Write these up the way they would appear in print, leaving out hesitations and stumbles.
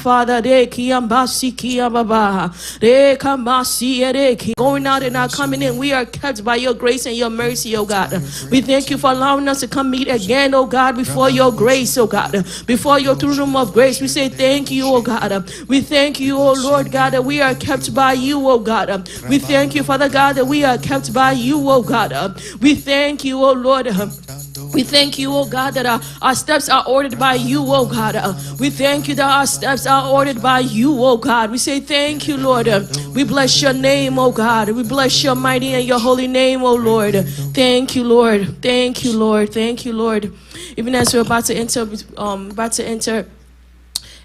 Father. Going out and not coming in, we are kept by your grace and your mercy, oh God. We thank you for allowing us to come meet again, oh God, before your grace, oh God, before your throne room of grace. We say thank you, oh God. We thank you, oh Lord God, that we are kept by you, oh God. We thank you, Father God, that we are kept by you, oh God. We thank you, oh Lord. We thank you, oh God, that our steps are ordered by you, oh God. We thank you that our steps are ordered by you, oh God. We say thank you, Lord. We bless your name, oh God. We bless your mighty and your holy name, oh Lord. Thank you, Lord. Thank you, Lord. Thank you, Lord. Even as we're about to enter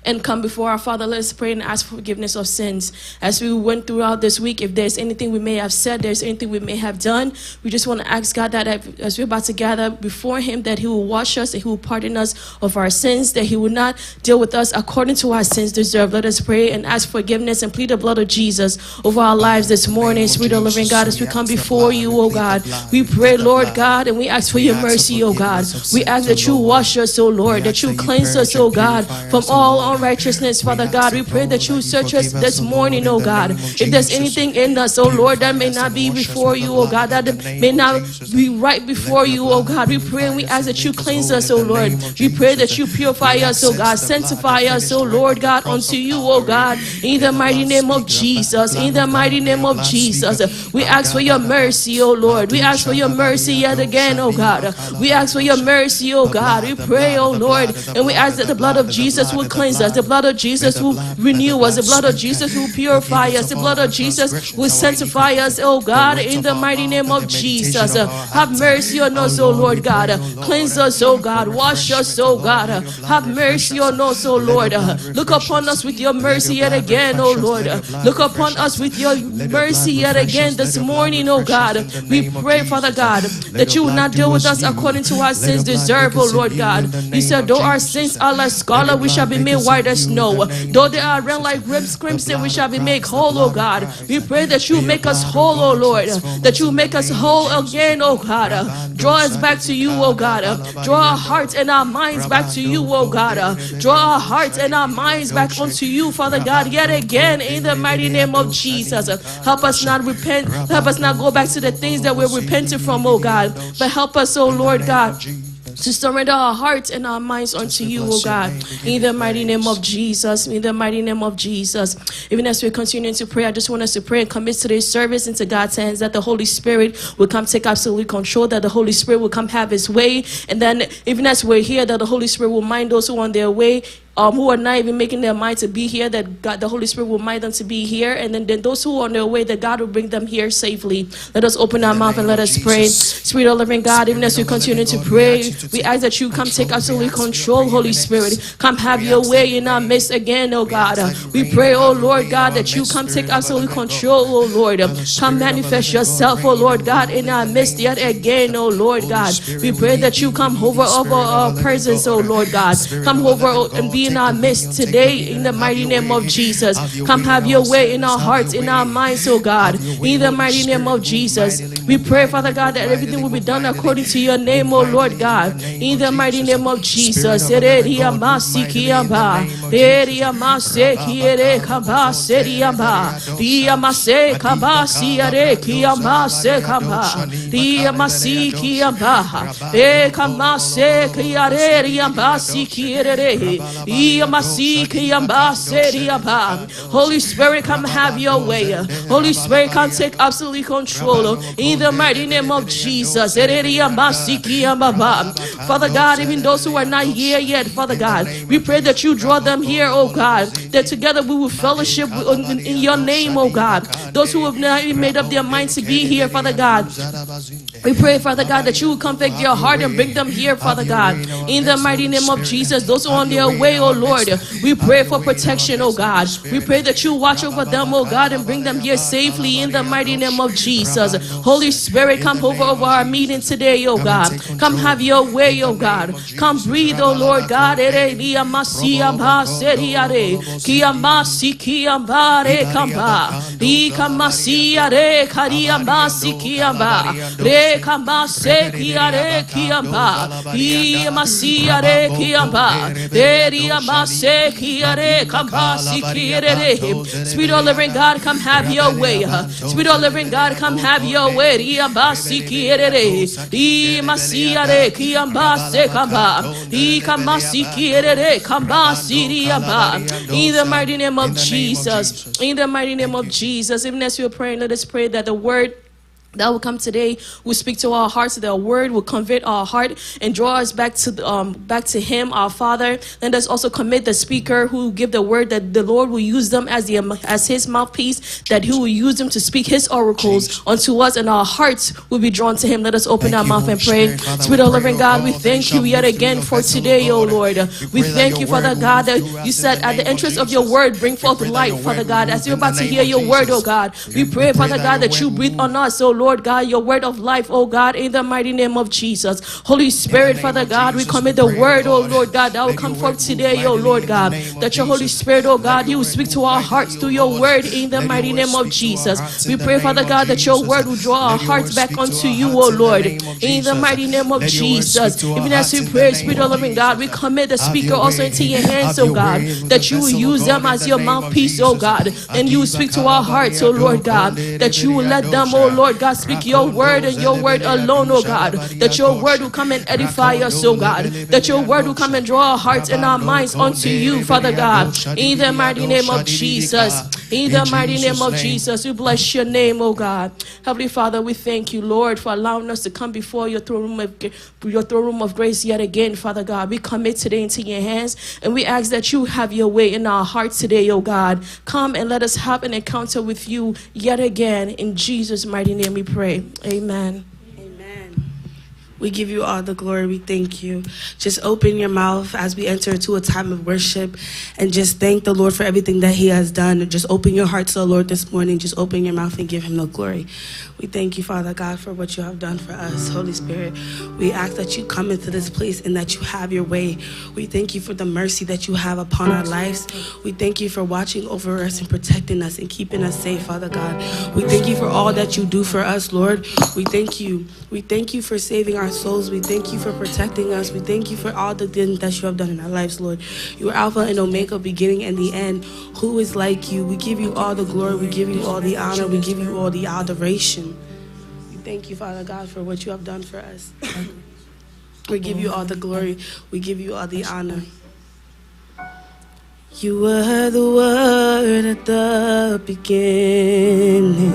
and come before our Father, let us pray and ask for forgiveness of sins. As we went throughout this week, if there's anything we may have said, there's anything we may have done, we just want to ask God that as we're about to gather before him, that he will wash us, that he will pardon us of our sins, that he will not deal with us according to our sins deserve. Let us pray and ask forgiveness and plead the blood of Jesus over our lives this morning. Spirit of the living God, as we come before you, oh God, we pray, Lord God, and we ask for your mercy, oh God. We ask that you wash us, oh Lord, that you cleanse us, oh God, from all unrighteousness, Father God. We pray that you search us this morning, oh God. If there's anything in us, oh Lord, that may not be before you, oh God, that may not be right before you, oh God, we pray and we ask that you cleanse us, oh Lord. We pray that you purify us, oh God, sanctify us, oh Lord God, unto you, oh God, in the mighty name of Jesus, in the mighty name of Jesus. We ask for your mercy, oh Lord. We ask for your mercy yet again, oh God. We ask for your mercy, oh God. We pray, oh Lord, and we ask that the blood of Jesus will cleanse us. The blood of Jesus will renew us. The blood of Jesus will purify us. The blood of Jesus will sanctify us, oh God, in the mighty name of Jesus. Have mercy on us, oh Lord God. Cleanse us, oh God. Wash us, oh God. Have mercy on us, oh Lord. Look upon us with your mercy yet again, oh Lord. Look upon us with your mercy yet again this morning, oh God. We pray, Father God, that you will not deal with us according to our sins deserve, oh Lord God. You said, though our sins are like scarlet, we shall be made white as snow. Though they are red like crimson, we shall be made whole, oh God. We pray that you make us whole, oh Lord. That you make us whole again, oh God. Draw us back to you, oh God. Draw our hearts and our minds back to you, oh God. Draw our hearts and our minds back unto you, Father God, yet again, in the mighty name of Jesus. Help us not repent. Help us not go back to the things that we're repenting from, oh God. But help us, oh Lord God, to surrender our hearts and our minds unto you, oh God, in the mighty name of Jesus, in the mighty name of Jesus. Even as we're continuing to pray, I just want us to pray and commit today's service into God's hands, that the Holy Spirit will come take absolute control, that the Holy Spirit will come have his way, and then even as we're here, that the Holy Spirit will mind those who are on their way, who are not even making their mind to be here, that God, the Holy Spirit will mind them to be here, and then those who are on their way, that God will bring them here safely. Let us open our mouth and let us pray. Spirit of living God, even as we continue to pray, we ask that you come take absolute control, Holy Spirit. Come have your way in our midst again, oh God. We pray, oh Lord God, that you come take absolute control, oh Lord. Come manifest yourself, oh Lord God, in our midst yet again, oh Lord God. We pray that you come hover over our presence, oh Lord God. Come over and be in our midst today, in the mighty name of Jesus. Come have your way in our hearts, in our minds, oh God, in the mighty name of Jesus. We pray, Father God, that everything will be done according to your name, oh Lord God, in the mighty name of Jesus. Holy Spirit, come have your way. Holy Spirit, come take absolute control in the mighty name of Jesus. Father God, even those who are not here yet, Father God, we pray that you draw them here, oh God, that together we will fellowship in your name, oh God. Those who have not even made up their minds to be here, Father God, we pray, Father God, that you will convict their heart and bring them here, Father God, in the mighty name of Jesus. Those who are on their way, oh Lord, we pray for protection, oh God. We pray that you watch over them, oh God, and bring them here safely in the mighty name of Jesus. Holy Spirit, come over our meeting today, oh God. Come have your way, oh God. Come breathe, oh Lord God. re kamba se kiare kiamba. Masia re kiamba. Amba se kiare kamba si kiere. Spirit of living God, come have your way. Spirit of living God, come have your way. Amba si kiere. Masia re kiamba se kamba. Kamba si kiere kamba si amba. In the mighty name of Jesus. In the mighty name of Jesus. Even as we are praying, let us pray that the word that will come today will speak to our hearts. That the word will convert our heart and draw us back to Him, our Father. Let us also commit the speaker who will give the word, that the Lord will use them as His mouthpiece, that He will use them to speak His oracles unto us, and our hearts will be drawn to Him. Let us open our mouth and pray. Spirit of living God, we thank you yet again for today, O Lord. We thank you, Father God, that you said at the entrance of your word, bring forth light, Father God. As you're about to hear your word, O God, we pray, Father God, that you breathe on us, O Lord God, your word of life, oh God, in the mighty name of Jesus. Holy Spirit, Father God, we commit the word, oh Lord God, that will come forth today, oh Lord God, that your Holy Spirit, oh God, you will speak to our hearts through your word in the mighty name of Jesus. We pray, Father God, that your word will draw our hearts back unto you, oh Lord, in the mighty name of Jesus. Even as we pray, Spirit of living God, we commit the speaker also into your hands, oh God, that you will use them as your mouthpiece, oh God, and you will speak to our hearts, oh Lord God, that you will let them, oh Lord God, speak your word and your word alone, oh God, that your word will come and edify us, oh God, that your word will come and draw our hearts and our minds unto you, Father God, in the mighty name of Jesus. In the mighty name of Jesus, we bless your name, oh God. Heavenly Father, we thank you, Lord, for allowing us to come before your throne room of grace yet again, Father God. We commit today into your hands, and we ask that you have your way in our hearts today, oh God. Come and let us have an encounter with you yet again. In Jesus' mighty name we pray. Amen. We give you all the glory. We thank you. Just open your mouth as we enter into a time of worship and just thank the Lord for everything that He has done. Just open your heart to the Lord this morning. Just open your mouth and give Him the glory. We thank you, Father God, for what you have done for us. Holy Spirit, we ask that you come into this place and that you have your way. We thank you for the mercy that you have upon our lives. We thank you for watching over us and protecting us and keeping us safe, Father God. We thank you for all that you do for us, Lord. We thank you. We thank you for saving our souls. We thank you for protecting us. We thank you for all the things that you have done in our lives, Lord. You are Alpha and Omega, beginning and the end. Who is like you? We give you all the glory. We give you all the honor. We give you all the adoration. We thank you, Father God, for what you have done for us. We give you all the glory. We give you all the honor. You were the Word at the beginning,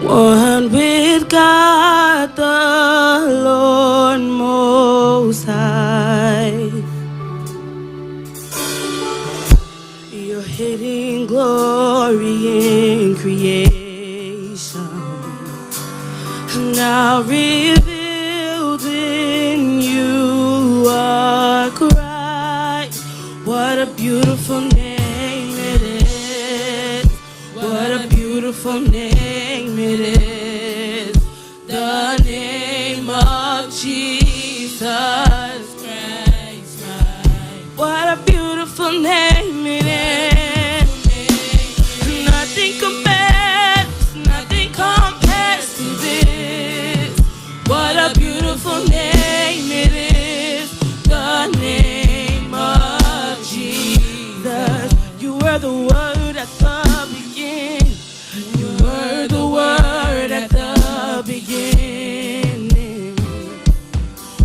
one with God the Lord Most High. Your hidden glory in creation, now revealed in you are Christ. What a beautiful name it is. What a beautiful name it is. The name of Jesus Christ. What a beautiful name it is. Nothing compares to this. What a beautiful name it is. The name of Jesus. You were the Word at the beginning. You were the Word at the beginning.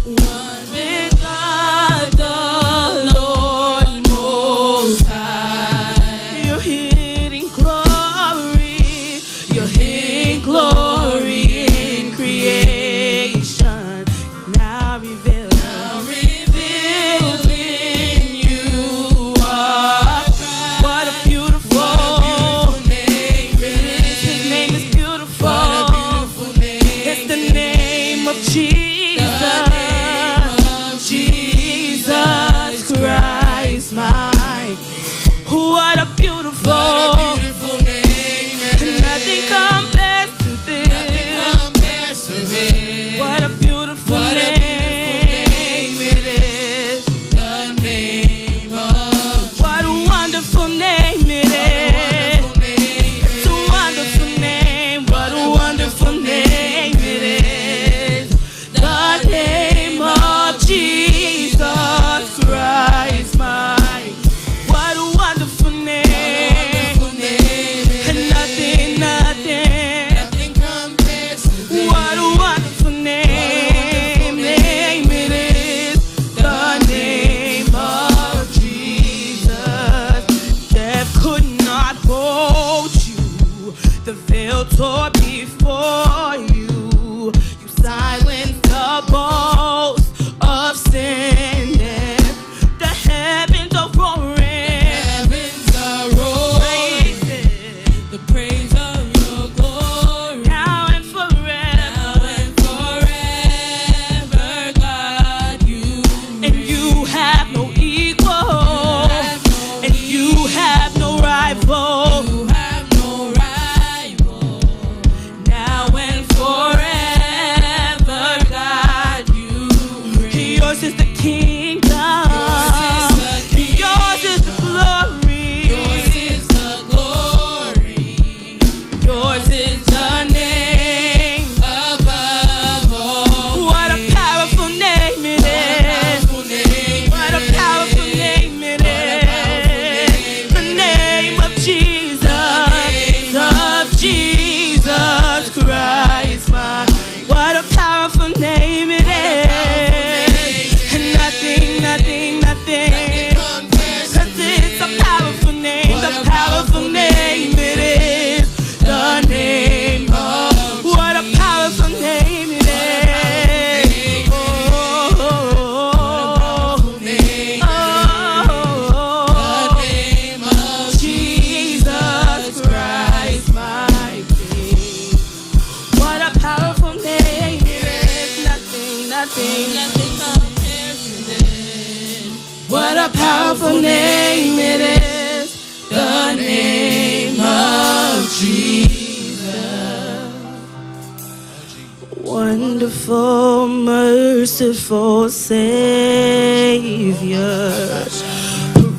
One with God the Lord Most High. Your hidden glory in creation, now revealed in you are Christ. What a beautiful name it is. His name is beautiful. It's the name of Jesus. Jesus Christ, my. What a beautiful name. Nothing compares to this. What a beautiful name it is. The name of. What a wonderful name it is. It's a wonderful name. What a wonderful name it is. hell tore before you. You silenced the boast of sin. The heavens are roaring. The praise of your glory. Now and forever, God, you and you have no equal, and you have no rival. You have no rival. Now and forever, God, you reign. Yours is the kingdom. Yours is the glory. Yours is the glory. Yours is the name Above all. What a powerful name it is. What a powerful name it is. The name of Jesus. Of Jesus Christ. What a powerful name it is. And nothing, nothing, nothing. Cause it's a powerful name. The powerful name it is. The name of what a powerful name it is. Jesus Christ, my King. What a powerful name it is. Nothing, nothing. Nothing compares to this. What a powerful name it is. The name of Jesus. Wonderful, merciful Savior,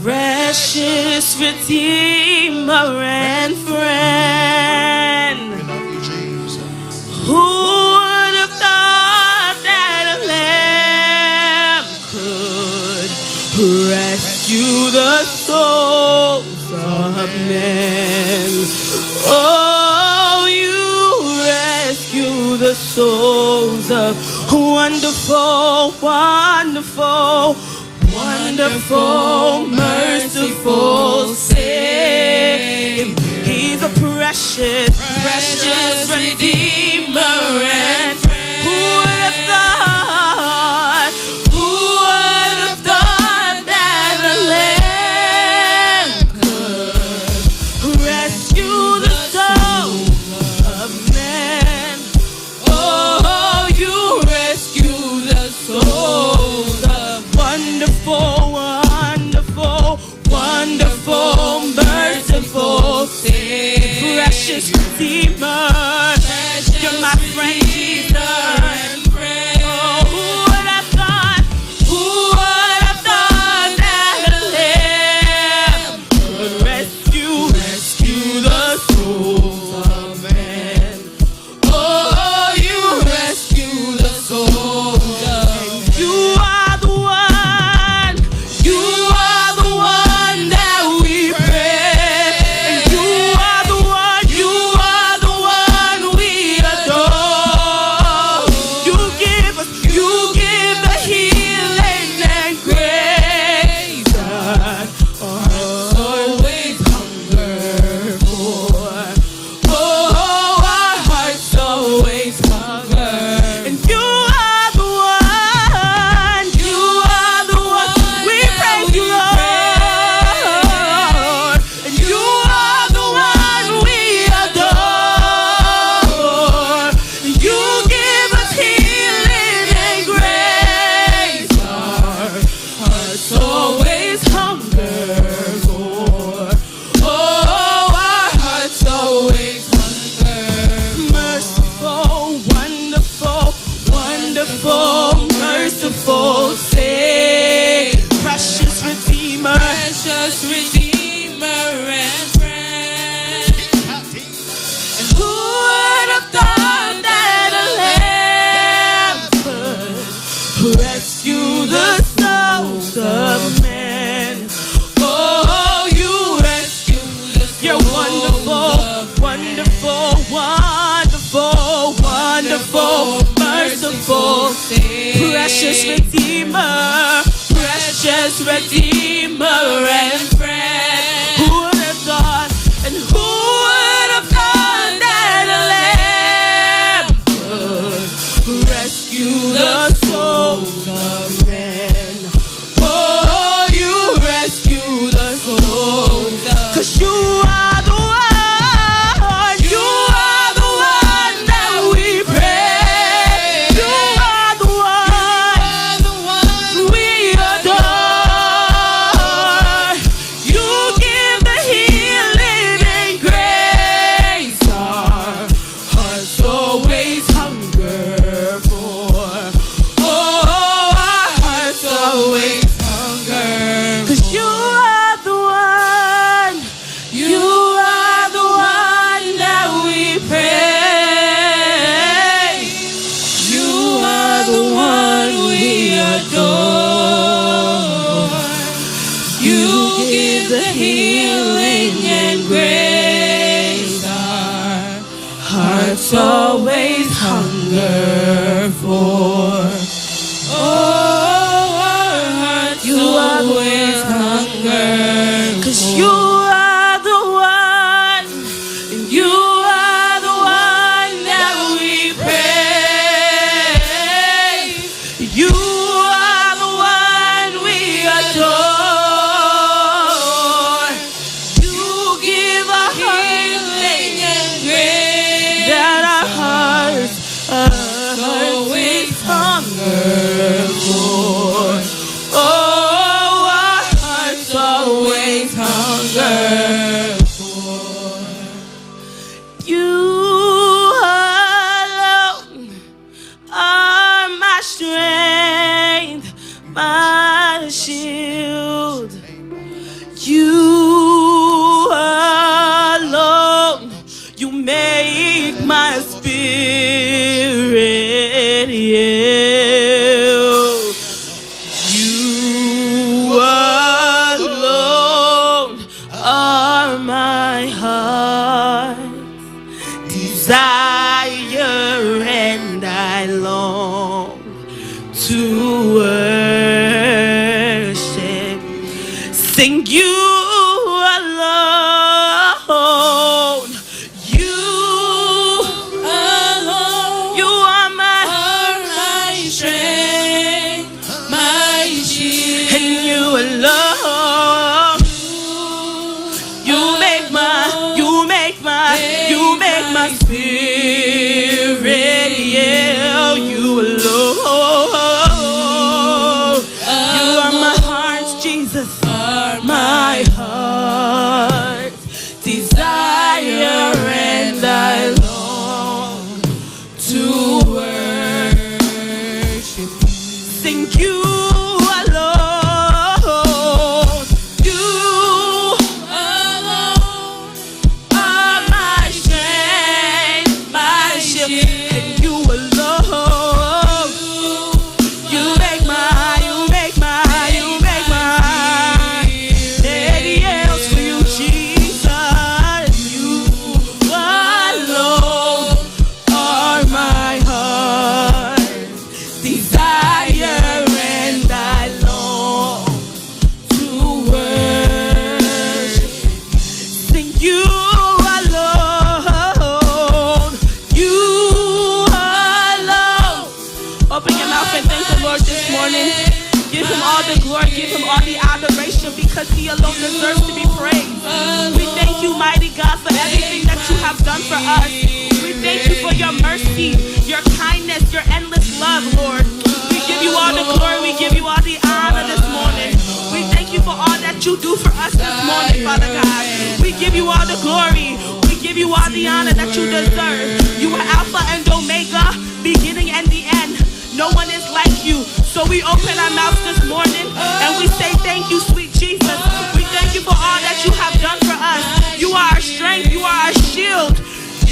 precious Redeemer and friend. Who would have thought that a lamb could rescue the souls of men? Oh, you rescue the souls of wonderful, wonderful, wonderful, merciful Savior. He's a precious, precious Redeemer and friend. Who would have thought? Who would have thought that a lamb could rescue the souls of men? Oh, you rescue the souls of wonderful, wonderful, wonderful, merciful Savior, precious Redeemer. You're my friend, Jesus. Oh, who would have thought? Who would have thought that a lamb could rescue the souls of men? Oh, you rescue the souls of men. You are the one. You are the one that we pray. And you are the one. You are the one we adore. You give us. You give the healing and grace that our hearts always hunger for. Oh, our hearts always hunger. And you are the one. You are the one. We praise you, Lord. And you are the one we adore. You give us healing and grace. Our hearts always hunger for. Oh, our hearts always hunger. Merciful, wonderful, wonderful, merciful Savior, precious Redeemer, Precious Redeemer and friend. and who would have thought that a lamb could rescue the souls of men? Oh, you rescue the souls. You're wonderful, wonderful, wonderful, wonderful, merciful, precious Redeemer, precious Redeemer and friend. Who would have thought? And who would have thought that 'cause you are the one. You are the one that we praise. You are the one we adore. You give the healing and grace. Our hearts always hunger for. Oh, our hearts always hunger. 'Cause you are the one. You are the one that we praise. You are the one we adore. You give the healing and grace. Our hearts always hunger for. Oh, our hearts always hunger. 'Cause you are the one. You are the one that we praise. You are the one we adore. You give a healing and grace that our hearts always hunger for. Oh, our hearts always hunger for. You alone are my strength, my shield. You alone, you make my spirit yield. You alone are my heart's desire, and I long to worship. Sing you alone. You alone. You are my strength, my shield. And you alone. You make my spirit yell. You alone. You are my heart's Jesus. My heart's desire, and I long to worship. Sing you alone. You alone are my strength, my shield. And you alone. You make my Daddy else for you, Jesus. You alone are my heart's desire, and I long to worship. Sing you alone. You alone. Open your mouth and thank the Lord this morning. Give him all the glory, give him all the adoration, because he alone deserves to be praised. We thank you, mighty God, for everything that you have done for us. We thank you for your mercy, your kindness, your endless love, Lord. We give you all the glory, we give you all the honor this morning. We thank you for all that you do for us this morning, Father God. We give you all the glory, we give you all the honor that you deserve. You are Alpha and Omega, beginning and the end. No one is like you. So we open our mouths this morning and we say thank you, sweet Jesus. We thank you for all that you have done for us. You are our strength, you are our shield.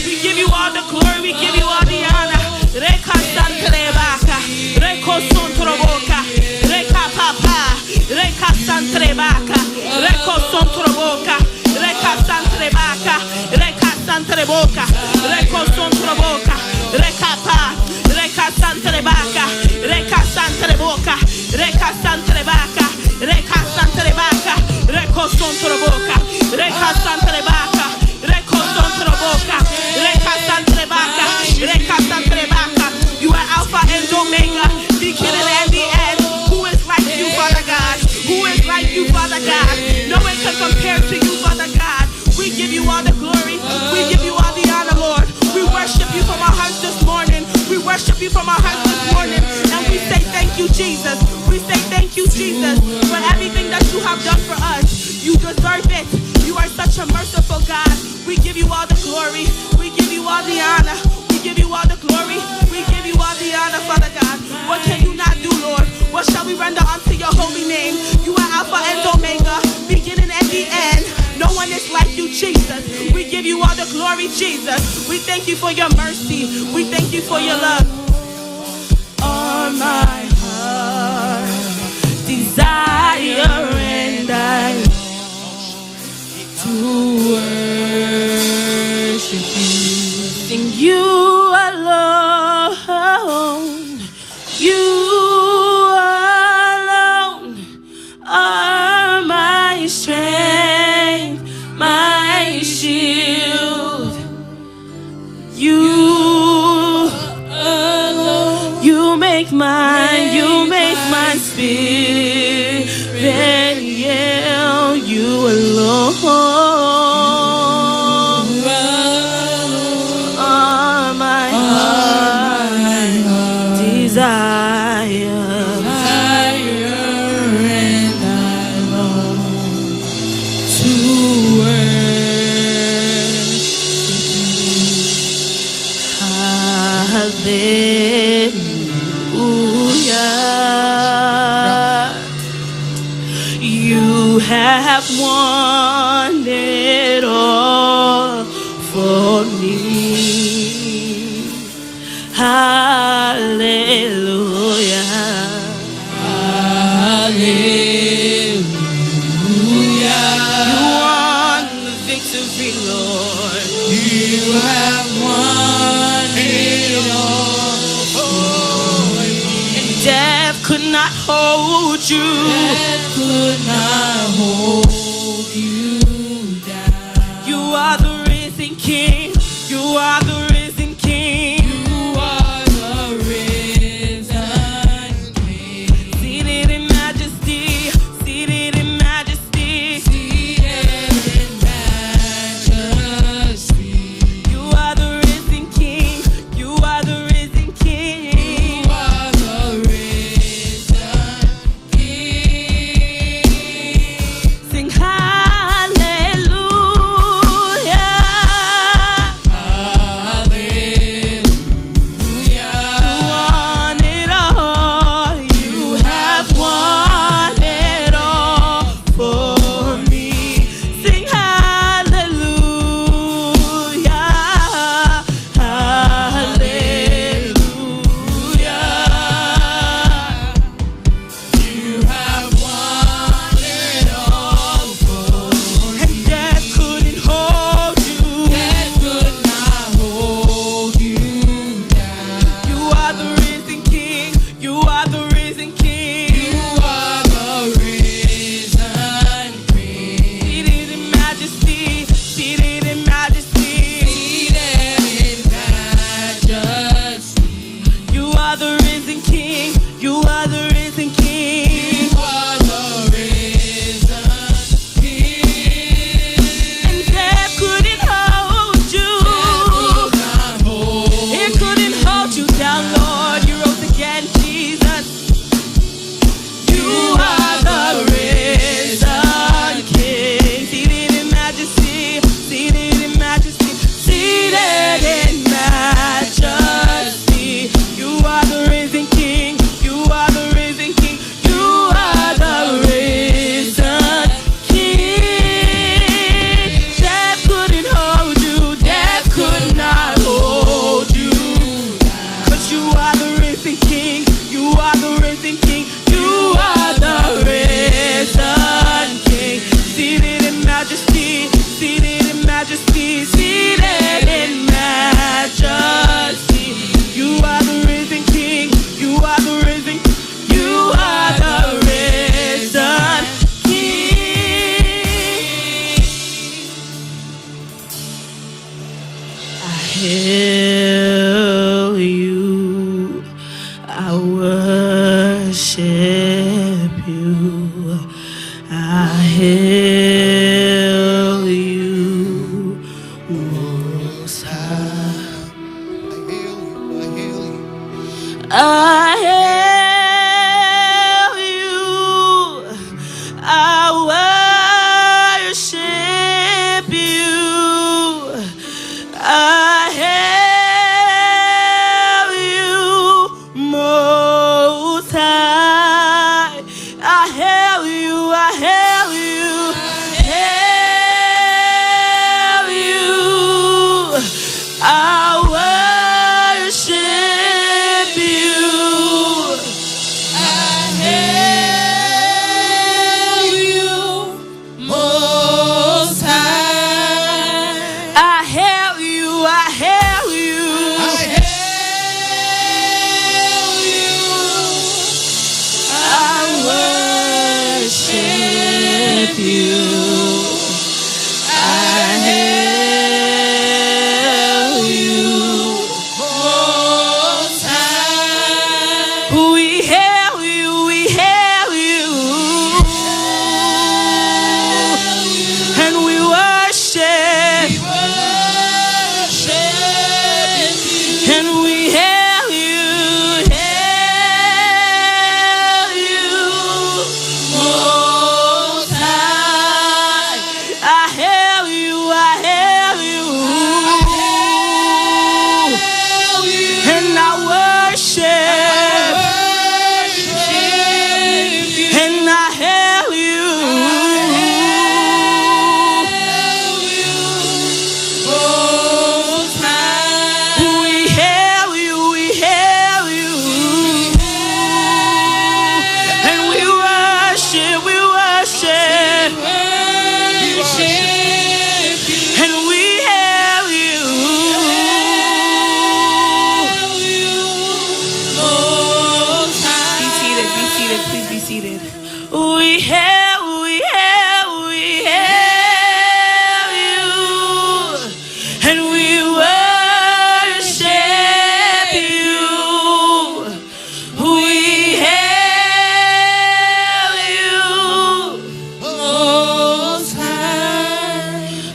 We give you all the glory, we give you all the honor. Reka santrebaka, reko sontroboka, reka papa, reka santrebaka, reko sontroboka, reka santrebaka, reka santreboka, reko sontroboka, reka pa, reka santrebaka, reka santreboka, reka santrebaka, reka santrebaka, reko sontroboka, reka santrebaka, reko sontroboka, reka santrebaka, reka santrebaka. You are Alpha and Omega, beginning and the end. Who is like you, Father God? Who is like you, Father God? No one can compare to you, Father God. give you all the glory. We give you all the honor, Lord. We worship you from our hearts this morning. We worship you from our hearts this morning. And we say thank you, Jesus. We say thank you, Jesus, for everything that you have done for us. You deserve it. You are such a merciful God. We give you all the glory. We give you all the honor. We give you all the glory. We give you all the honor, Father God. What can you not do, Lord? What shall we render unto your holy name? You are Alpha and Omega, beginning and the end. No one is like you, Jesus. We give you all the glory, Jesus. We thank you for your mercy. We thank you for your love. All my heart desire and I to worship you. Sing you alone. You alone are my strength, my shield. You alone. You make my spirit yield. You alone are my heart desire. And I long to Hallelujah. You have won it all for me. Hallelujah. Hallelujah. You won the victory, Lord. You have won it all for me. And death could not hold you. Death could not hold you down. You are the risen King. You are the risen King. You are the risen King. Seated in majesty. Seated in majesty. Seated in majesty. You are the risen King. You are the risen King. You are the risen King. Sing hallelujah. Hallelujah. You won it all. You have won it all for me. Sing hallelujah. Hallelujah. You have won it all for me. And death couldn't hold you. Death could not hold you down. You are the risen King. You are the risen King. You are the risen King. Seated in majesty. Seated in majesty. Seated in majesty. You are the risen King. You are the risen King. You are the risen King. And death couldn't hold you. Death could not hold It couldn't hold you down, Lord. You rose again, Jesus. You are the risen King. Seated in majesty. Seated in majesty. Seated in majesty. You are the risen King. You are the risen King. You are the risen King. Death couldn't hold you. Death could not hold you. 'Cause you are the risen King. You are the risen King. You are the risen King. Seated in majesty. Seated in majesty. Seated in majesty. You are the risen King. You are the risen. You are the risen King. I hail you. I worship you. I hail you.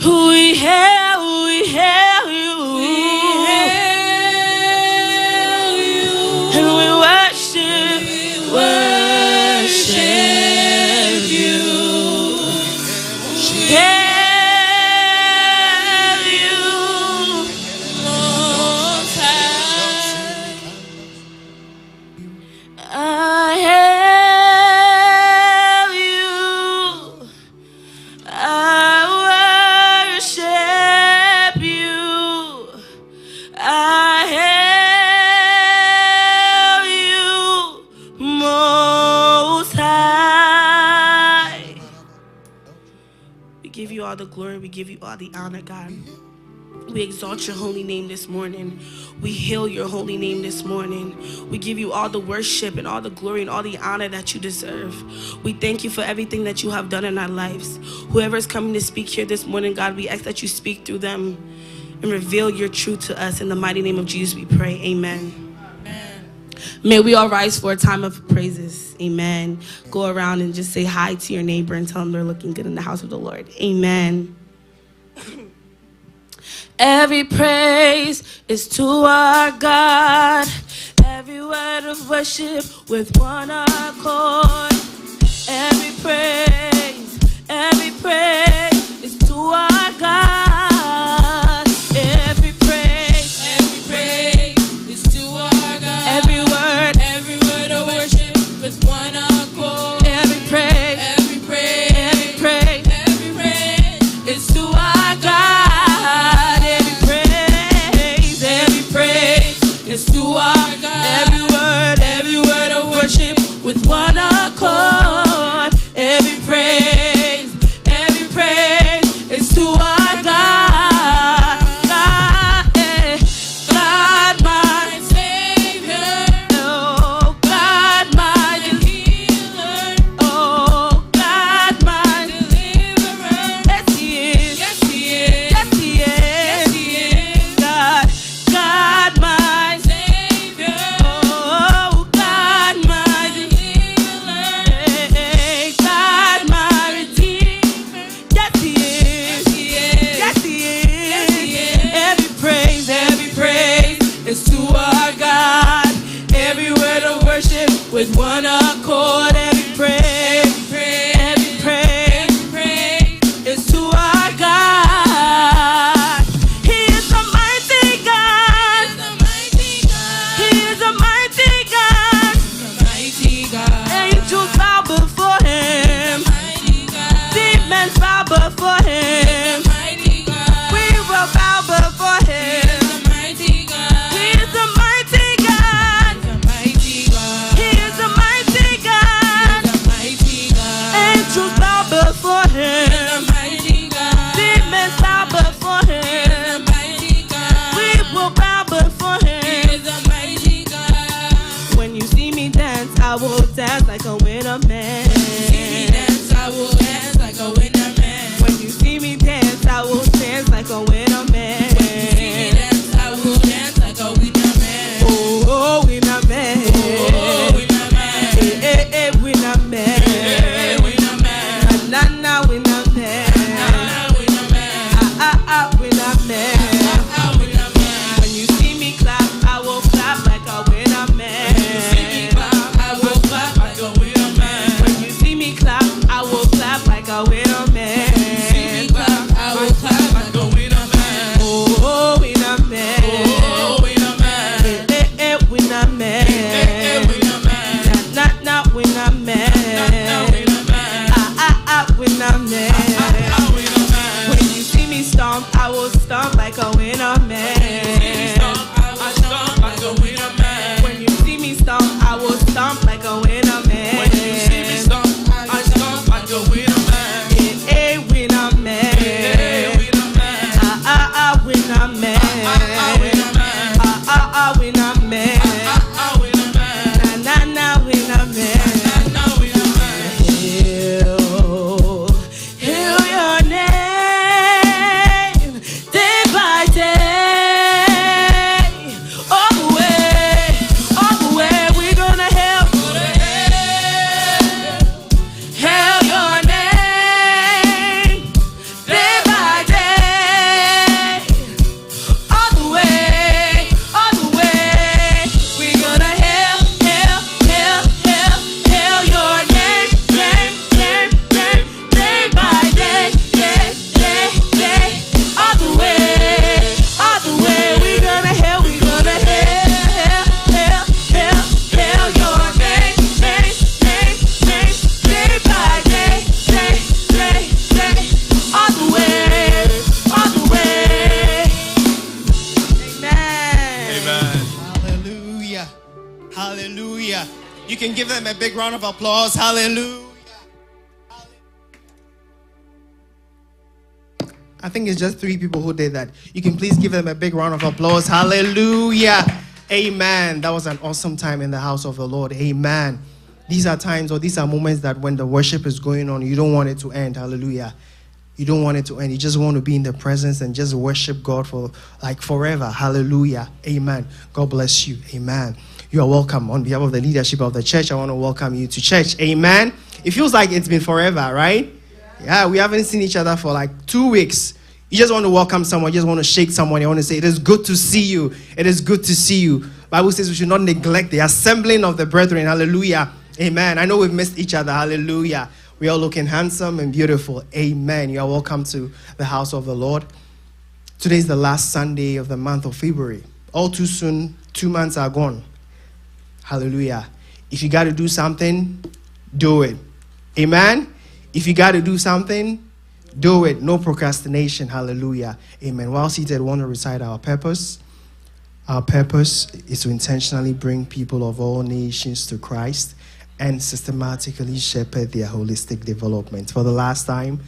We hail you. And we worship you. Hail you, Most High. I hail you. I worship you. I hail you, Most High. We give you all the glory. We give you all the honor, God. We exalt your holy name this morning. We hail your holy name this morning. We give you all the worship and all the glory and all the honor that you deserve. We thank you for everything that you have done in our lives. Whoever is coming to speak here this morning, God, we ask that you speak through them and reveal your truth to us. In the mighty name of Jesus, we pray. Amen. May we all rise for a time of praises. Amen. Go around and just say hi to your neighbor and tell them they're looking good in the house of the Lord. Amen. Every praise is to our God. Every word of worship with one accord. Every praise is to our God. Every praise is to our God. every word of worship with one accord. every praise is to our God. Every praise is to our God. every word of worship with one accord. Every praise is to our God. God, my Savior, oh, God, my healer, oh, God, my deliverer. yes, He is. Yes, He is. Yes, He is. Yes, He is. God, my Savior, oh, God, my healer, hey, God, my redeemer. Yes, He is. Yes, He is. Yes, He is. Every praise is to our God. every word of worship with one accord. Every praise is to our God. He is a mighty God. He is a mighty God. Angels bow before Him. Demons bow before Him. We will bow before Him. He is a mighty God. He is a mighty God. Angels bow before Him. Demons bow before Him. We will bow before Him. When you see me dance, I will dance like a winner man. When you see me dance, I will dance like a winner man. Oh, oh, winner man. Winner man. Na na winner man. Winner man. When you see me clap, I will clap like a winner man. When you see me clap, I will clap like a winner man. Oh, winner man. Winner man. Na winner man. Winner man. When you see me stomp, I will stomp like a winner man. When you see me stomp, I will stomp like a winner man. Winner man. Winner man. Winner man. Na winner man. Hail your name. Then You can give them a big round of applause. Hallelujah. I think it's just 3 people who did that. You can please give them a big round of applause. Hallelujah. Amen. That was an awesome time in the house of the Lord. Amen. These are times, or these are moments that when the worship is going on, you don't want it to end. Hallelujah. You don't want it to end. You just want to be in the presence and just worship God for like forever. Hallelujah. Amen. God bless you. Amen. You are welcome. On behalf of the leadership of the church, I want to welcome you to church. Amen. It feels like it's been forever, right? Yeah, we haven't seen each other for like 2 weeks. You just want to welcome someone. You just want to shake someone. You want to say, it is good to see you. It is good to see you. Bible says we should not neglect the assembling of the brethren. Hallelujah. Amen. I know we've missed each other. Hallelujah. We are looking handsome and beautiful. Amen. You are welcome to the house of the Lord. Today is the last Sunday of the month of February. All too soon, 2 months are gone. Hallelujah. If you got to do something, do it. Amen. If you got to do something, do it. No procrastination. Hallelujah. Amen. While seated, we want to recite our purpose. Our purpose is to intentionally bring people of all nations to Christ and systematically shepherd their holistic development. For the last time,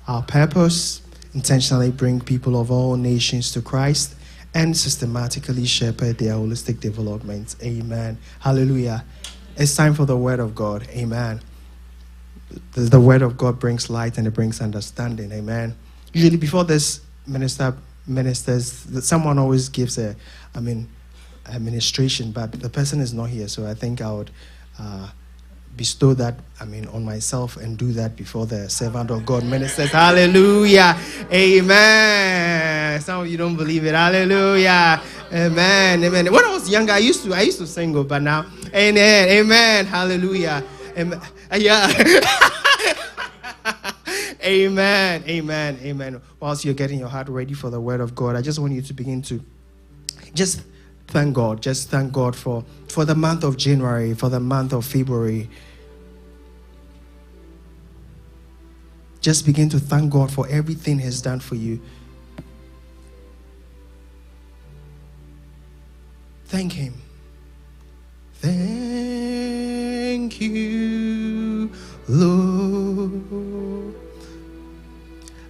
our purpose, intentionally bring people of all nations to Christ and systematically shepherd their holistic development. Amen. Hallelujah. It's time for the word of God. Amen. The word of God brings light and it brings understanding. Amen. Usually before this ministers, someone always gives a ministration, but the person is not here, so I think I would bestow that on myself and do that before the servant of God ministers. Hallelujah. Amen. Some of you don't believe it. Hallelujah. Amen. Amen. When I was younger, I used to sing, but now, amen. Amen. Hallelujah. Amen. Yeah. Amen. Amen. Amen. Whilst you're getting your heart ready for the word of God, I just want you to begin to just thank God. Just thank God for the month of January, for the month of February. Just begin to thank God for everything He's done for you. Thank Him. Thank you, Lord.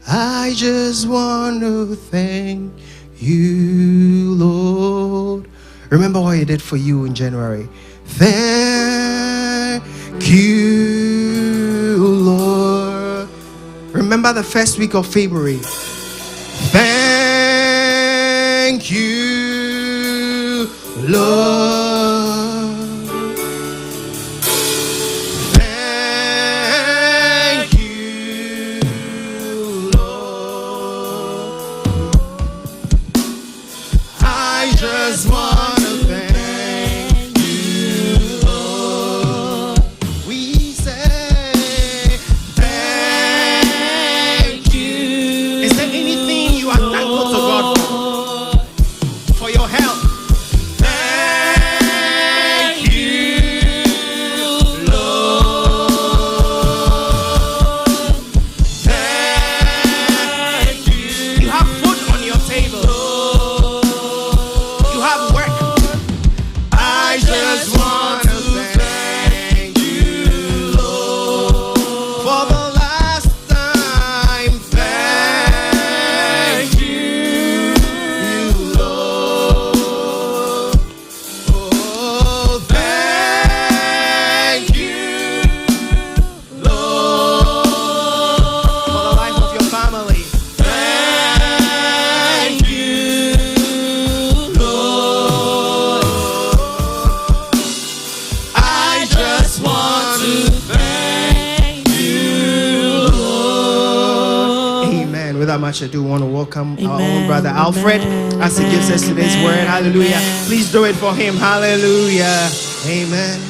I just want to thank you, Lord. Remember what He did for you in January. Thank you, Lord. Remember the first week of February. Thank you, Lord. I do want to welcome our own brother Alfred as he gives us today's word. Hallelujah. Please do it for him. Hallelujah. Amen.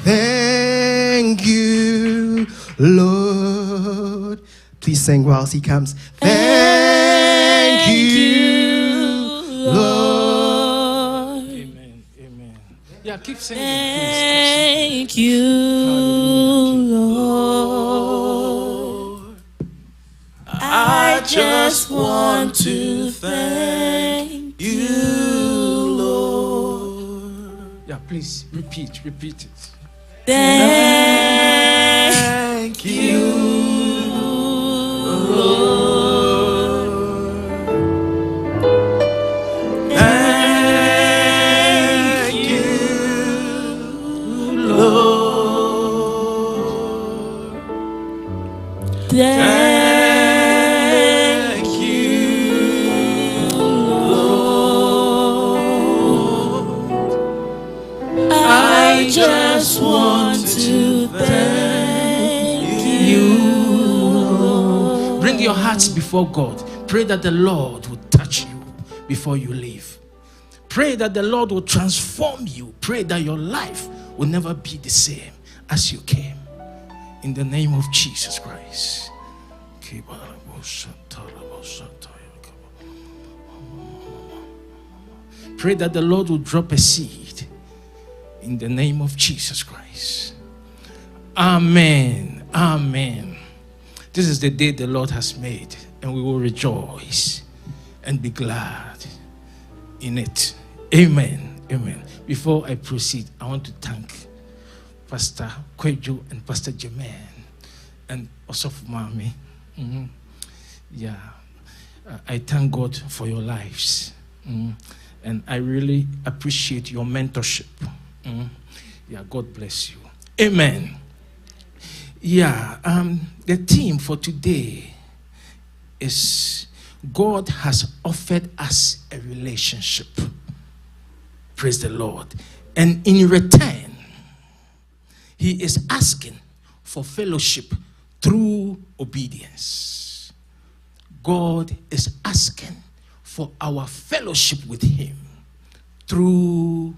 Thank you, Lord. Please sing whilst he comes. Thank you, Lord. Amen. Amen. Yeah, keep singing. Thank you, Lord. I just want to thank you, Lord. Yeah, please repeat it. Thank you, Lord. Thank you, Lord. Thank you, Lord. I just want to thank you, Lord. Bring your hearts before God. Pray that the Lord will touch you before you leave. Pray that the Lord will transform you. Pray that your life will never be the same as you came. In the name of Jesus Christ. Pray that the Lord will drop a seed in the name of Jesus Christ. Amen. Amen. This is the day the Lord has made, and we will rejoice and be glad in it. Amen. Amen. Before I proceed, I want to thank Pastor Kwejo and Pastor Jermaine and also for Mommy. Yeah. I thank God for your lives. And I really appreciate your mentorship. Yeah, God bless you. Amen. Yeah, the theme for today is God has offered us a relationship. Praise the Lord. And in return, He is asking for fellowship through obedience. God is asking for our fellowship with Him through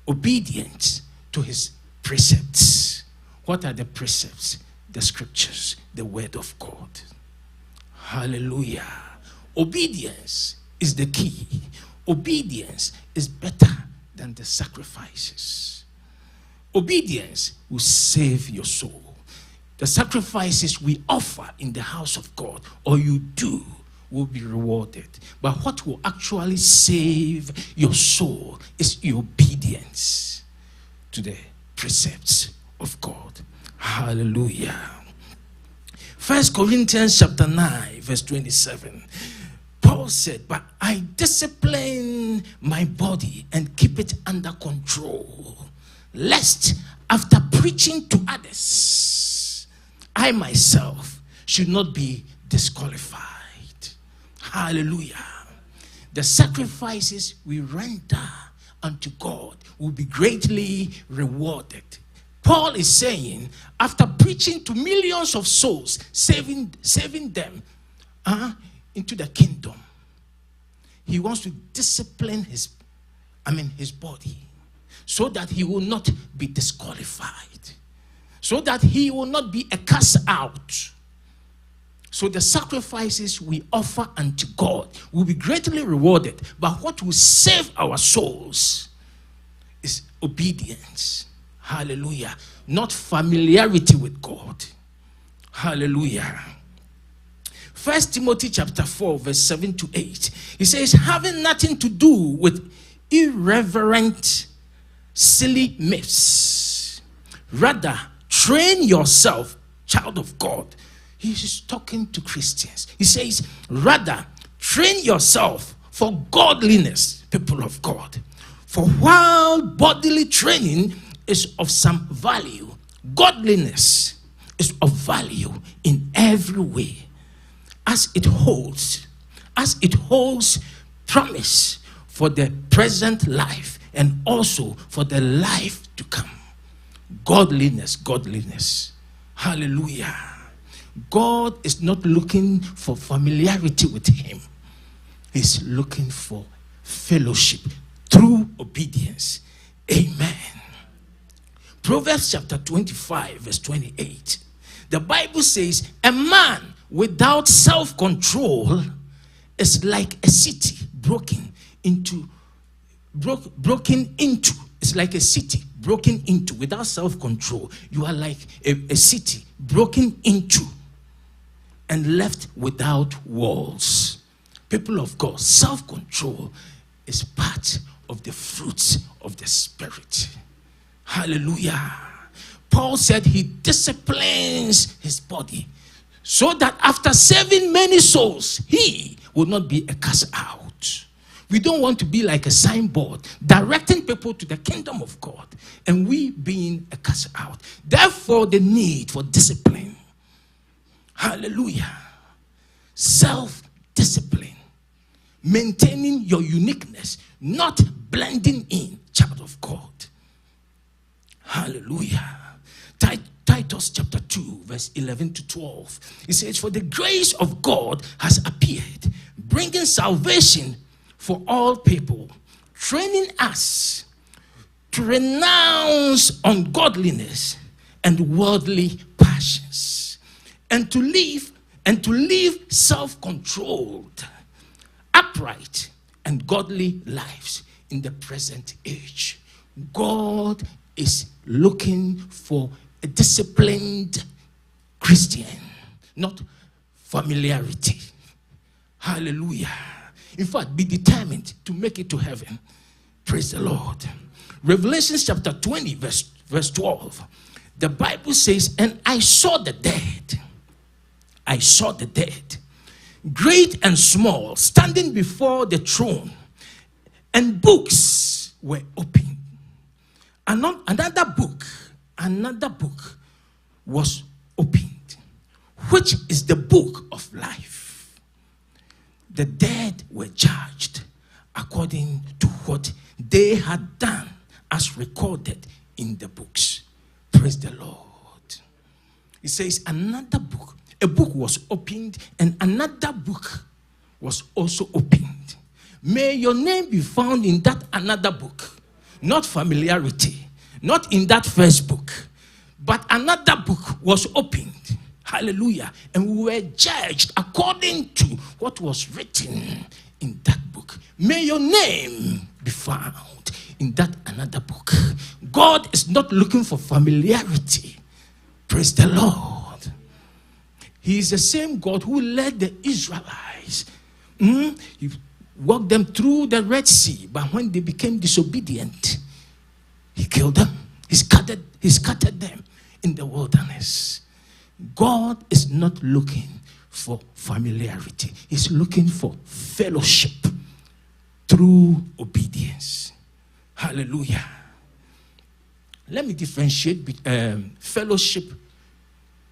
obedience to His precepts. What are the precepts? The scriptures, the word of God. Hallelujah. Obedience is the key. Obedience is better than the sacrifices. Obedience will save your soul. The sacrifices we offer in the house of God, or you do, will be rewarded. But what will actually save your soul is your obedience to the precepts of God. Hallelujah. 1 Corinthians chapter 9, verse 27. Paul said, but I discipline my body and keep it under control, lest after preaching to others, I myself should not be disqualified. Hallelujah. The sacrifices we render unto God will be greatly rewarded. Paul is saying, after preaching to millions of souls, saving them into the kingdom, he wants to discipline his body, so that he will not be disqualified, so that he will not be a cast out. So the sacrifices we offer unto God will be greatly rewarded. But what will save our souls is obedience. Hallelujah. Not familiarity with God. Hallelujah. 1 Timothy chapter 4, verse 7 to 8. He says, having nothing to do with irreverent, silly myths. Rather, train yourself, child of God. He is talking to Christians. He says, rather, train yourself for godliness, people of God. For while bodily training is of some value, godliness is of value in every way, as it holds promise for the present life and also for the life to come. Godliness. Hallelujah. God is not looking for familiarity with Him. He's looking for fellowship through obedience. Amen. Proverbs chapter 25, verse 28. The Bible says, a man without self-control is like a city broken into. It's like a city broken into without self-control. You are like a city broken into and left without walls. People of God, self-control is part of the fruits of the Spirit. Hallelujah. Paul said he disciplines his body so that after saving many souls, he will not be a cast out. We don't want to be like a signboard directing people to the kingdom of God and we being a cast out. Therefore, the need for discipline. Hallelujah. Self-discipline. Maintaining your uniqueness, not blending in, child of God. Hallelujah. Titus chapter 2, verse 11 to 12. It says, for the grace of God has appeared, bringing salvation for all people, training us to renounce ungodliness and worldly passions, and to live self-controlled, upright, and godly lives in the present age. God is looking for a disciplined Christian, not familiarity. Hallelujah. In fact, be determined to make it to heaven. Praise the Lord. Revelation chapter 20, verse 12. The Bible says, and I saw the dead. I saw the dead, great and small, standing before the throne, and books were opened. Another book was opened, which is the book of life. The dead were judged according to what they had done as recorded in the books. Praise the Lord. It says another book. A book was opened and another book was also opened. May your name be found in that another book. Not familiarity. Not in that first book. But another book was opened. Hallelujah. And we were judged according to what was written in that book. May your name be found in that another book. God is not looking for familiarity. Praise the Lord. He is the same God who led the Israelites. He walked them through the Red Sea, but when they became disobedient, he killed them. He scattered them in the wilderness. God is not looking for familiarity. He's looking for fellowship through obedience. Hallelujah. Let me differentiate fellowship.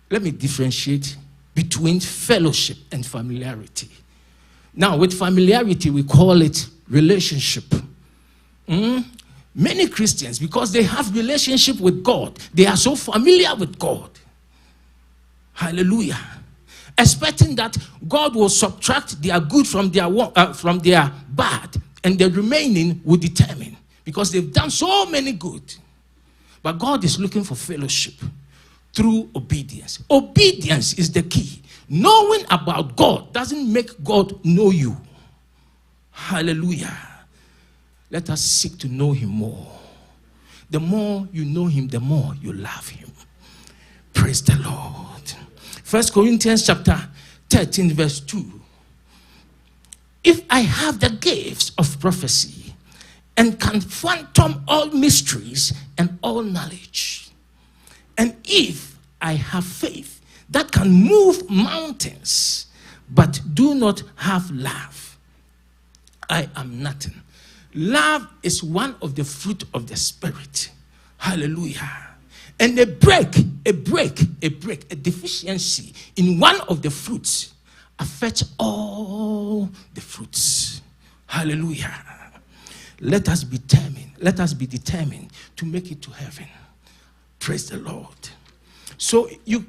Let me differentiate between fellowship and familiarity. Now, with familiarity, we call it relationship. Many Christians, because they have relationship with God, they are so familiar with God. Hallelujah. Expecting that God will subtract their good from their bad, and the remaining will determine, because they've done so many good. But God is looking for fellowship through obedience. Obedience is the key. Knowing about God doesn't make God know you. Hallelujah. Let us seek to know him more. The more you know him, the more you love him. Praise the Lord. 1 Corinthians chapter 13, verse 2. If I have the gifts of prophecy and can fathom all mysteries and all knowledge, and if I have faith that can move mountains, but do not have love, I am nothing. Love is one of the fruit of the Spirit. Hallelujah. And a deficiency in one of the fruits affects all the fruits. Hallelujah. Let us be determined to make it to heaven. Praise the Lord. So you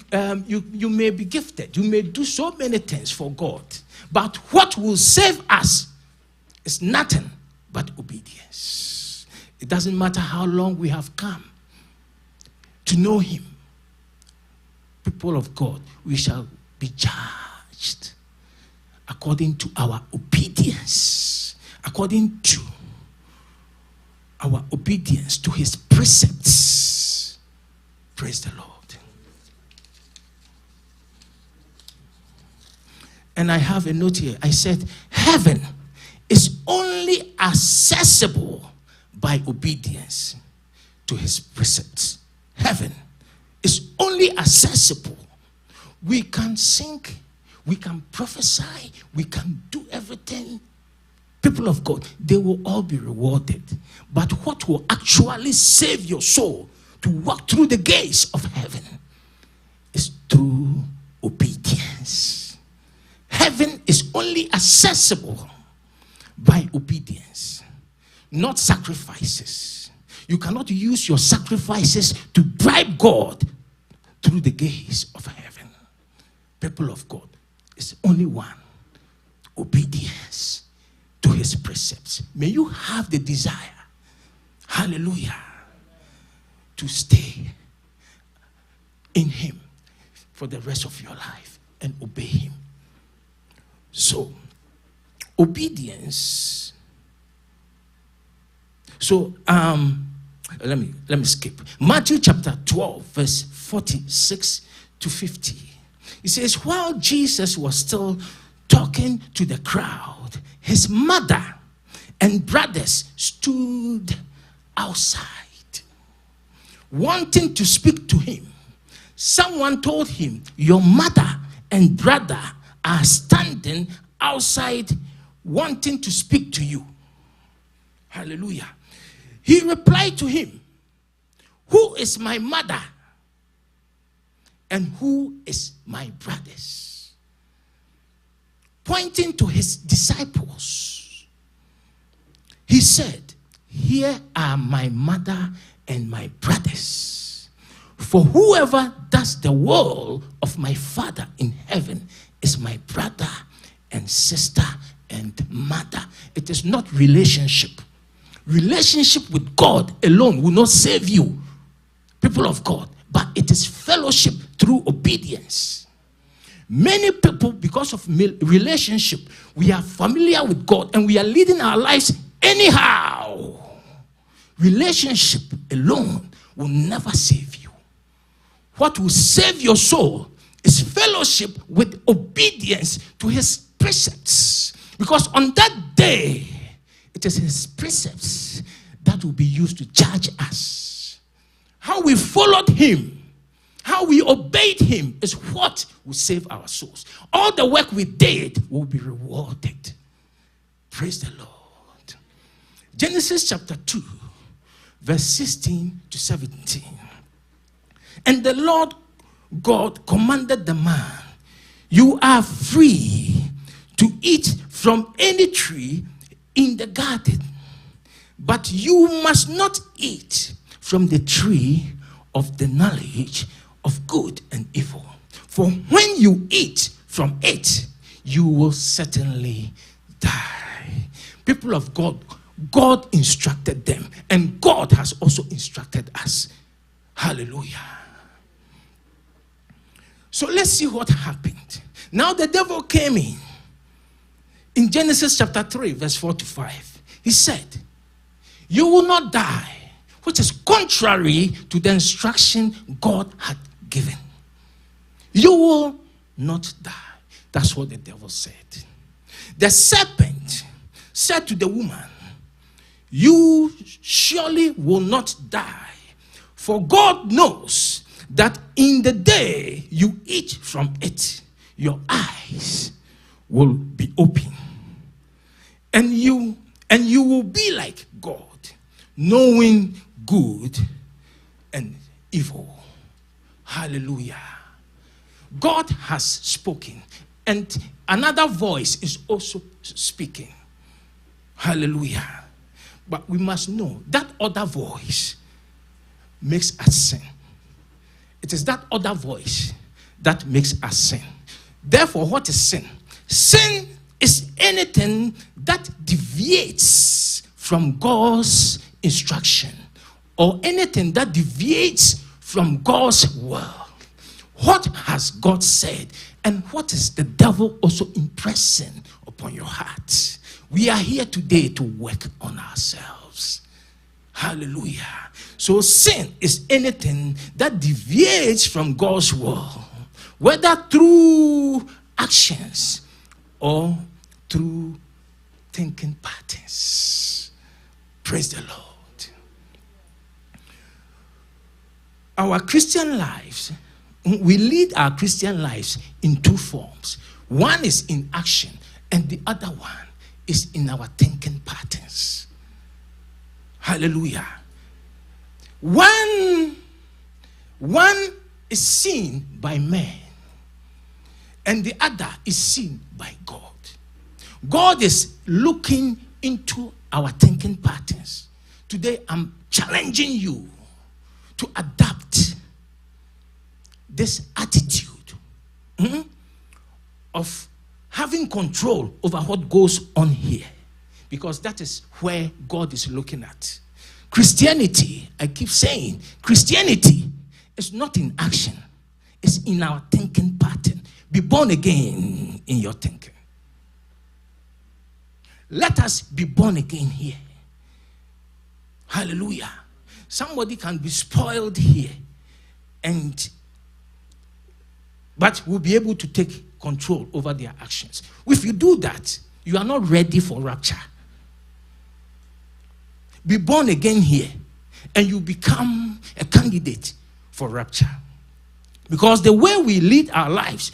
may be gifted. You may do so many things for God. But what will save us is nothing but obedience. It doesn't matter how long we have come to know him. People of God, we shall be judged according to our obedience. According to our obedience to his precepts. Praise the Lord. And I have a note here. I said, heaven is only accessible by obedience to his precepts. Heaven is only accessible. We can sing, we can prophesy, we can do everything. People of God, they will all be rewarded. But what will actually save your soul to walk through the gates of heaven is through obedience. Heaven is only accessible by obedience, not sacrifices. You cannot use your sacrifices to bribe God through the gates of heaven. People of God, it's only one: obedience to his precepts. May you have the desire, hallelujah, to stay in him for the rest of your life and obey him. So, obedience. So, let me skip. Matthew chapter 12, verse 46 to 50. It says, while Jesus was still talking to the crowd, his mother and brothers stood outside, wanting to speak to him. Someone told him, your mother and brother are standing outside wanting to speak to you. Hallelujah. He replied to him, who is my mother and who is my brothers? Pointing to his disciples, he said, here are my mother and my brothers. For whoever does the will of my Father in heaven is my brother and sister and mother. It is not relationship. Relationship with God alone will not save you, people of God, but it is fellowship through obedience. Many people, because of relationship, we are familiar with God and we are leading our lives anyhow. Relationship alone will never save you. What will save your soul is fellowship with obedience to his precepts. Because on that day, it is his precepts that will be used to judge us. How we followed him, how we obeyed him is what will save our souls. All the work we did will be rewarded. Praise the Lord. Genesis chapter 2, verse 16 to 17. And the Lord God commanded the man, you are free to eat from any tree in the garden, but you must not eat from the tree of the knowledge of good and evil. For when you eat from it, you will certainly die. People of God, God instructed them, and God has also instructed us. Hallelujah. So let's see what happened. Now the devil came in Genesis chapter 3, verse 4 to 5. He said, you will not die, which is contrary to the instruction God had given. You will not die. That's what the devil said. The serpent said to the woman, you surely will not die, for God knows that in the day you eat from it, your eyes will be open, and you will be like God, knowing good and evil. Hallelujah. God has spoken, and another voice is also speaking. Hallelujah. But we must know that other voice makes us sin. It is that other voice that makes us sin. Therefore, what is sin? Sin is anything that deviates from God's instruction, or anything that deviates from God's word. What has God said, and what is the devil also impressing upon your heart? We are here today to work on ourselves. Hallelujah. So sin is anything that deviates from God's word, whether through actions or through thinking patterns. Praise the Lord. our Christian lives, we lead our Christian lives in two forms. One is in action, and the other one is in our thinking patterns. Hallelujah. One is seen by man, and the other is seen by God. God is looking into our thinking patterns. Today, I'm challenging you to adapt this attitude of having control over what goes on here, because that is where God is looking at. Christianity, I keep saying, Christianity is not in action, it's in our thinking pattern. Be born again in your thinking. Let us be born again here. Hallelujah. Somebody can be spoiled here, but will be able to take control over their actions. If you do that, you are not ready for rapture. Be born again here, and you become a candidate for rapture. Because the way we lead our lives,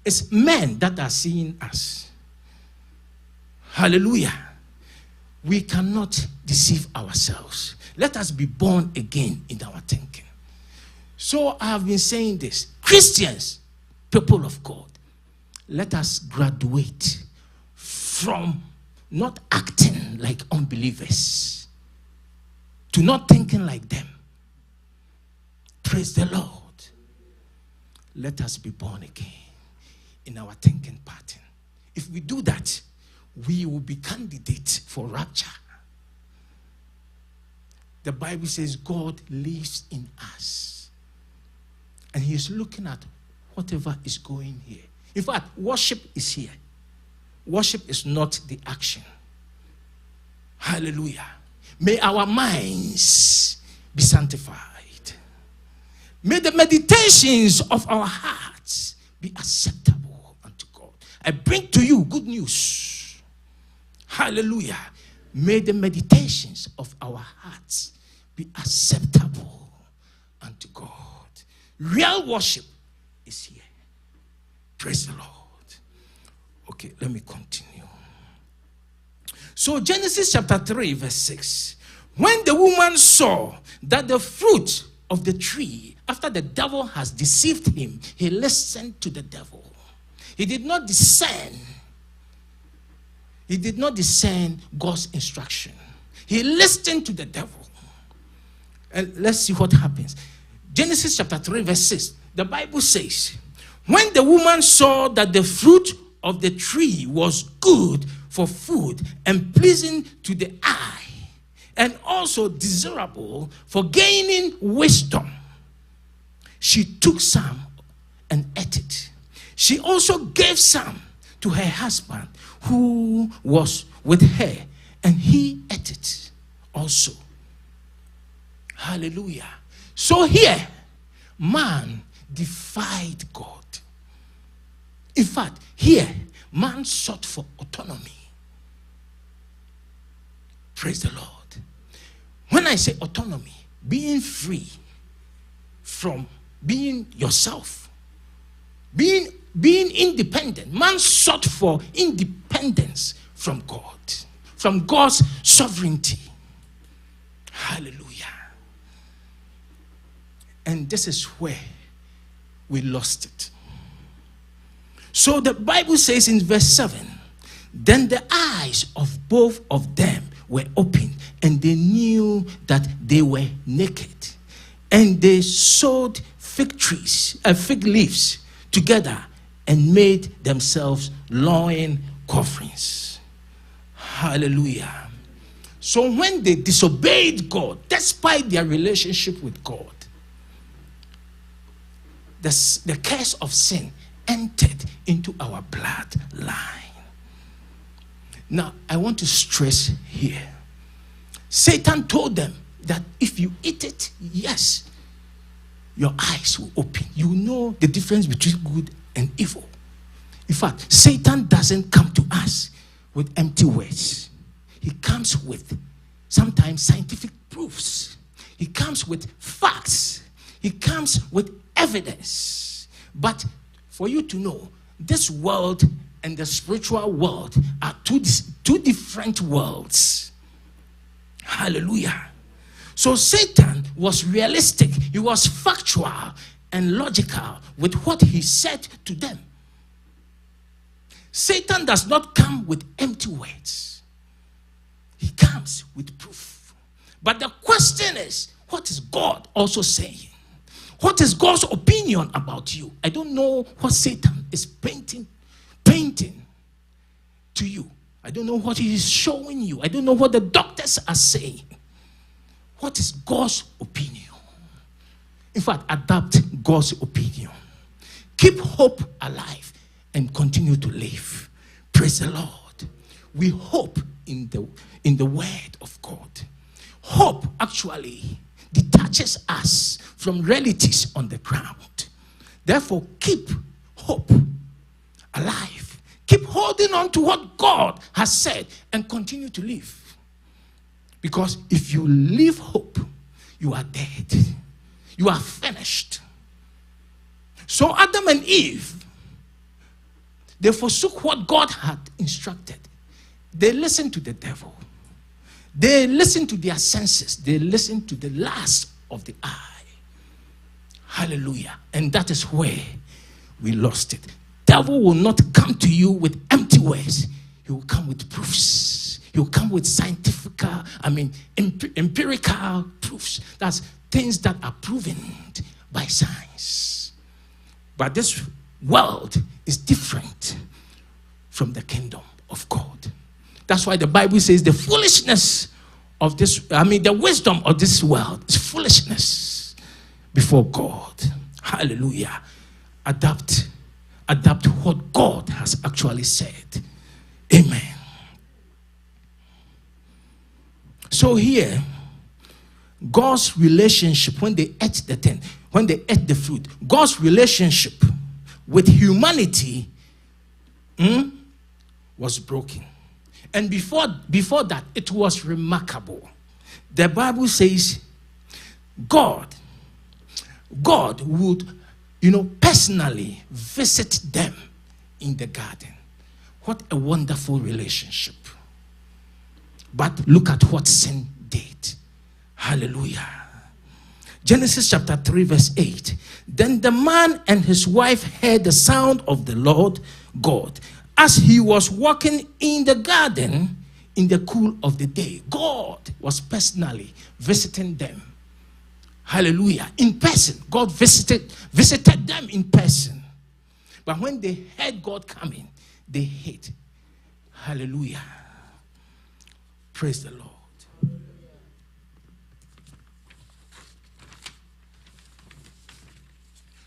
it's men that are seeing us. Hallelujah. We cannot deceive ourselves. Let us be born again in our thinking. So I have been saying this. Christians, people of God, let us graduate from not acting like unbelievers to not thinking like them. Praise the Lord. Let us be born again in our thinking pattern. If we do that, we will be candidates for rapture. The Bible says God lives in us, and He is looking at whatever is going here. In fact, worship is here. Worship is not the action. Hallelujah. May our minds be sanctified. May the meditations of our hearts be acceptable unto God. I bring to you good news. Hallelujah. May the meditations of our hearts be acceptable unto God. Real worship is here. Praise the Lord. Okay, let me continue. So Genesis chapter 3 verse 6. When the woman saw that the fruit of the tree, after the devil has deceived him, he listened to the devil. He did not discern God's instruction. He listened to the devil. And let's see what happens. Genesis chapter 3 verse 6. The Bible says, when the woman saw that the fruit of the tree was good for food and pleasing to the eye, and also desirable for gaining wisdom, she took some and ate it. She also gave some to her husband who was with her, and he ate it also. Hallelujah. So here, man defied God. In fact, here, man sought for autonomy. Praise the Lord. When I say autonomy, being free from being yourself, being independent. Man sought for independence from God, from God's sovereignty. Hallelujah. And this is where we lost it. So the Bible says in verse 7, then the eyes of both of them were opened, and they knew that they were naked. And they sewed fig leaves together and made themselves loin coverings. Hallelujah. So when they disobeyed God, despite their relationship with God, the curse of sin entered into our bloodline. Now, I want to stress here. Satan told them that if you eat it, yes, your eyes will open. You will know the difference between good and evil. In fact, Satan doesn't come to us with empty words. He comes with sometimes scientific proofs. He comes with facts. He comes with evidence. But for you to know, this world and the spiritual world are two different worlds. Hallelujah. So Satan was realistic. He was factual and logical with what he said to them. Satan does not come with empty words. He comes with proof. But the question is, what is God also saying? What is God's opinion about you? I don't know what Satan is painting to you. I don't know what he is showing you. I don't know what the doctors are saying. What is God's opinion? In fact, adapt God's opinion. Keep hope alive and continue to live. Praise the Lord. We hope in the word of God. Hope actually detaches us from realities on the ground. Therefore, keep hope alive. Keep holding on to what God has said and continue to live. Because if you leave hope, you are dead. You are finished. So Adam and Eve, they forsook what God had instructed. They listened to the devil. They listened to their senses. They listened to the lust of the eye. Hallelujah. And that is where we lost it. Devil will not come to you with empty words. He will come with proofs. He will come with empirical proofs. That's things that are proven by science. But this world is different from the kingdom of God. That's why the Bible says the foolishness of the wisdom of this world is foolishness before God. Hallelujah. Adapt what God has actually said. Amen. So here, God's relationship, when they ate the fruit, God's relationship with humanity was broken. And before that, it was remarkable. The Bible says God would, personally visit them in the garden. What a wonderful relationship. But look at what sin did. Hallelujah. Genesis chapter 3 verse 8. Then the man and his wife heard the sound of the Lord God as he was walking in the garden in the cool of the day. God was personally visiting them. Hallelujah. In person. God visited them in person. But when they heard God coming, they hid. Hallelujah. Praise the Lord.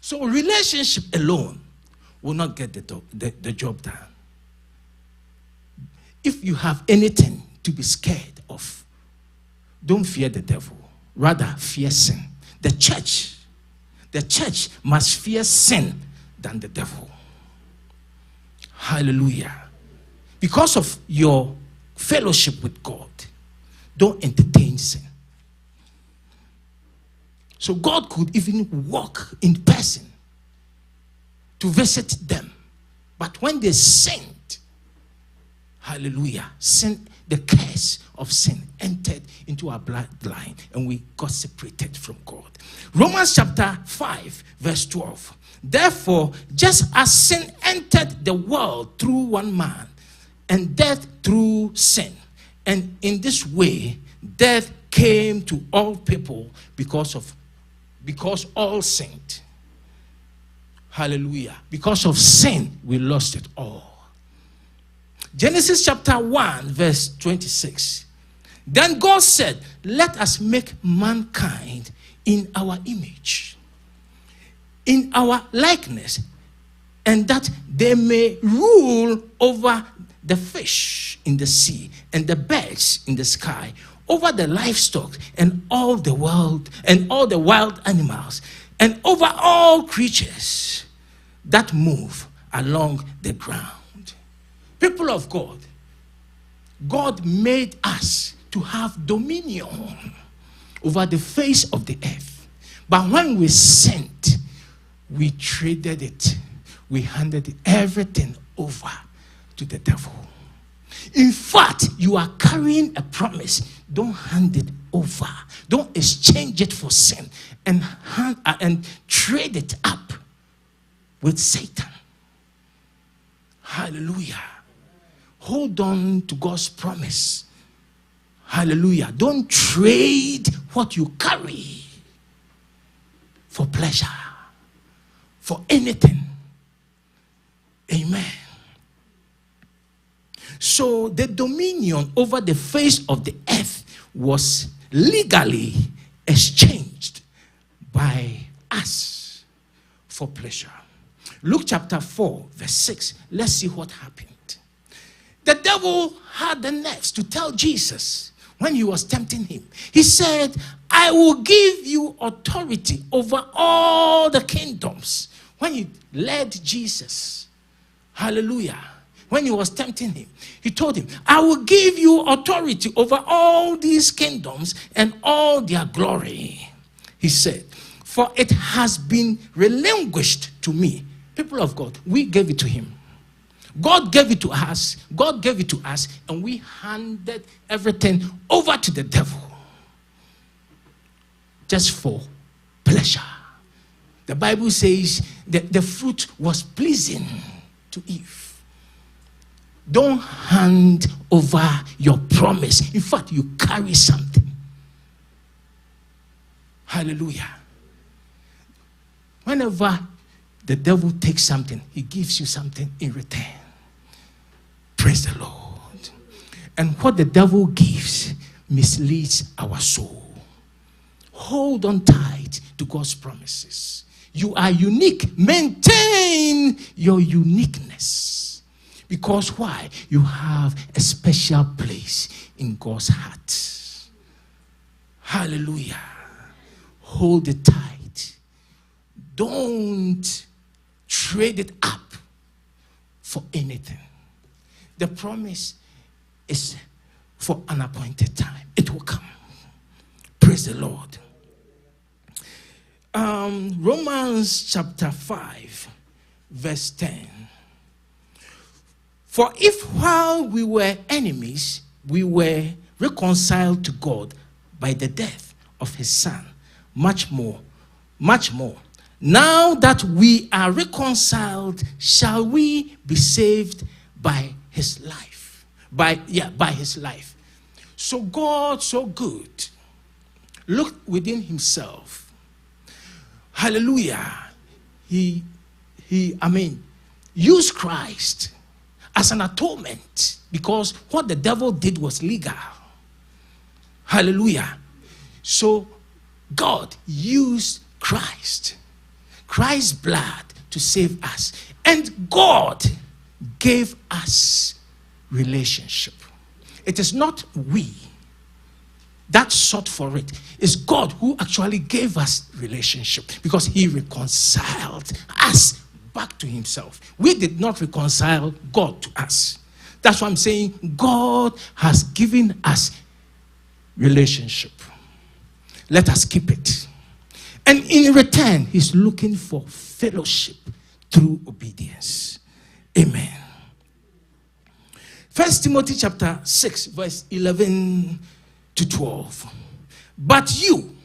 So relationship alone will not get the job done. If you have anything to be scared of, don't fear the devil. Rather, fear sin. The church must fear sin than the devil. Hallelujah. Because of your fellowship with God, don't entertain sin. So God could even walk in person to visit them. But when they sinned, hallelujah, sin, the curse of sin entered into our bloodline and we got separated from God. Romans chapter 5 verse 12. Therefore, just as sin entered the world through one man and death through sin, and in this way death came to all people because all sinned. Hallelujah. Because of sin, we lost it all. Genesis chapter 1 verse 26. Then God said, let us make mankind in our image, in our likeness, and that they may rule over the fish in the sea and the birds in the sky, over the livestock and all the world and all the wild animals, and over all creatures that move along the ground. People of God, God made us to have dominion over the face of the earth. But when we sinned, we traded it. We handed everything over to the devil. In fact, you are carrying a promise. Don't hand it over. Don't exchange it for sin and trade it up with Satan. Hallelujah. Hold on to God's promise. Hallelujah. Don't trade what you carry for pleasure, for anything. Amen. So the dominion over the face of the earth was legally exchanged by us for pleasure. Luke chapter 4, verse 6. Let's see what happened. The devil had the nerves to tell Jesus when he was tempting him. He said, I will give you authority over all the kingdoms. When he led Jesus, hallelujah, when he was tempting him, he told him, I will give you authority over all these kingdoms and all their glory. He said, for it has been relinquished to me. People of God, we gave it to him. God gave it to us. God gave it to us, and we handed everything over to the devil just for pleasure. The Bible says that the fruit was pleasing to Eve. Don't hand over your promise. In fact, you carry something. Hallelujah. Whenever the devil takes something, he gives you something in return. Praise the Lord. And what the devil gives misleads our soul. Hold on tight to God's promises. You are unique. Maintain your uniqueness. Because why? You have a special place in God's heart. Hallelujah. Hold it tight. Don't trade it up for anything. The promise is for an appointed time. It will come. Praise the Lord. Romans chapter 5, verse 10. For if while we were enemies, we were reconciled to God by the death of his son, much more, now that we are reconciled, shall we be saved by his life? By his life. So God, so good, looked within himself. Hallelujah. He used Christ as an atonement, because what the devil did was legal. Hallelujah. So God used Christ's blood to save us. And God gave us relationship. It is not we that sought for it. It's God who actually gave us relationship, because he reconciled us back to himself. We did not reconcile God to us. That's why I'm saying God has given us relationship. Let us keep it. And in return, he's looking for fellowship through obedience. Amen. 1 Timothy chapter 6, verse 11 to 12. But you,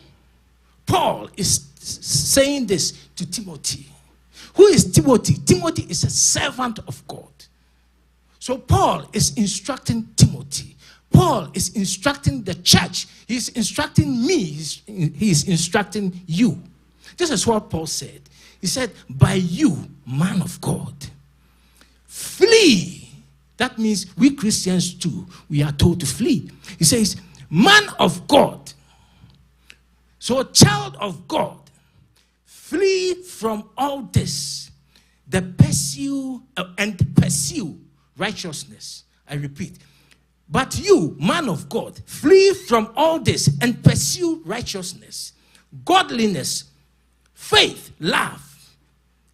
Paul is saying this to Timothy. Who is Timothy? Timothy is a servant of God. So Paul is instructing Timothy. Paul is instructing the church. He's instructing me. He's instructing you. This is what Paul said. He said, by you, man of God, flee. That means we Christians too, we are told to flee. He says, man of God. So child of God, flee from all this. Pursue righteousness. I repeat. But you, man of God, flee from all this and pursue righteousness, godliness, faith, love,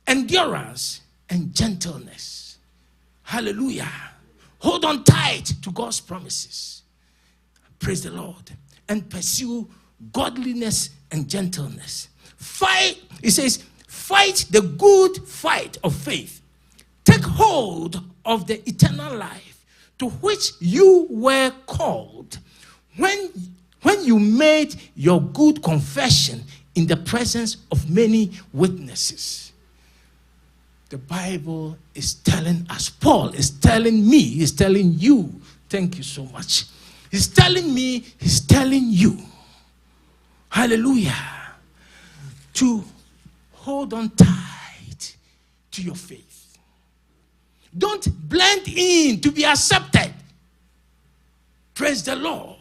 endurance, and gentleness. Hallelujah. Hold on tight to God's promises. Praise the Lord. And pursue godliness and gentleness. Fight, it says, fight the good fight of faith. Take hold of the eternal life to which you were called when you made your good confession in the presence of many witnesses. The Bible is telling us, Paul is telling me, he's telling you, thank you so much. He's telling me, he's telling you, hallelujah, to hold on tight to your faith. Don't blend in to be accepted. Praise the Lord.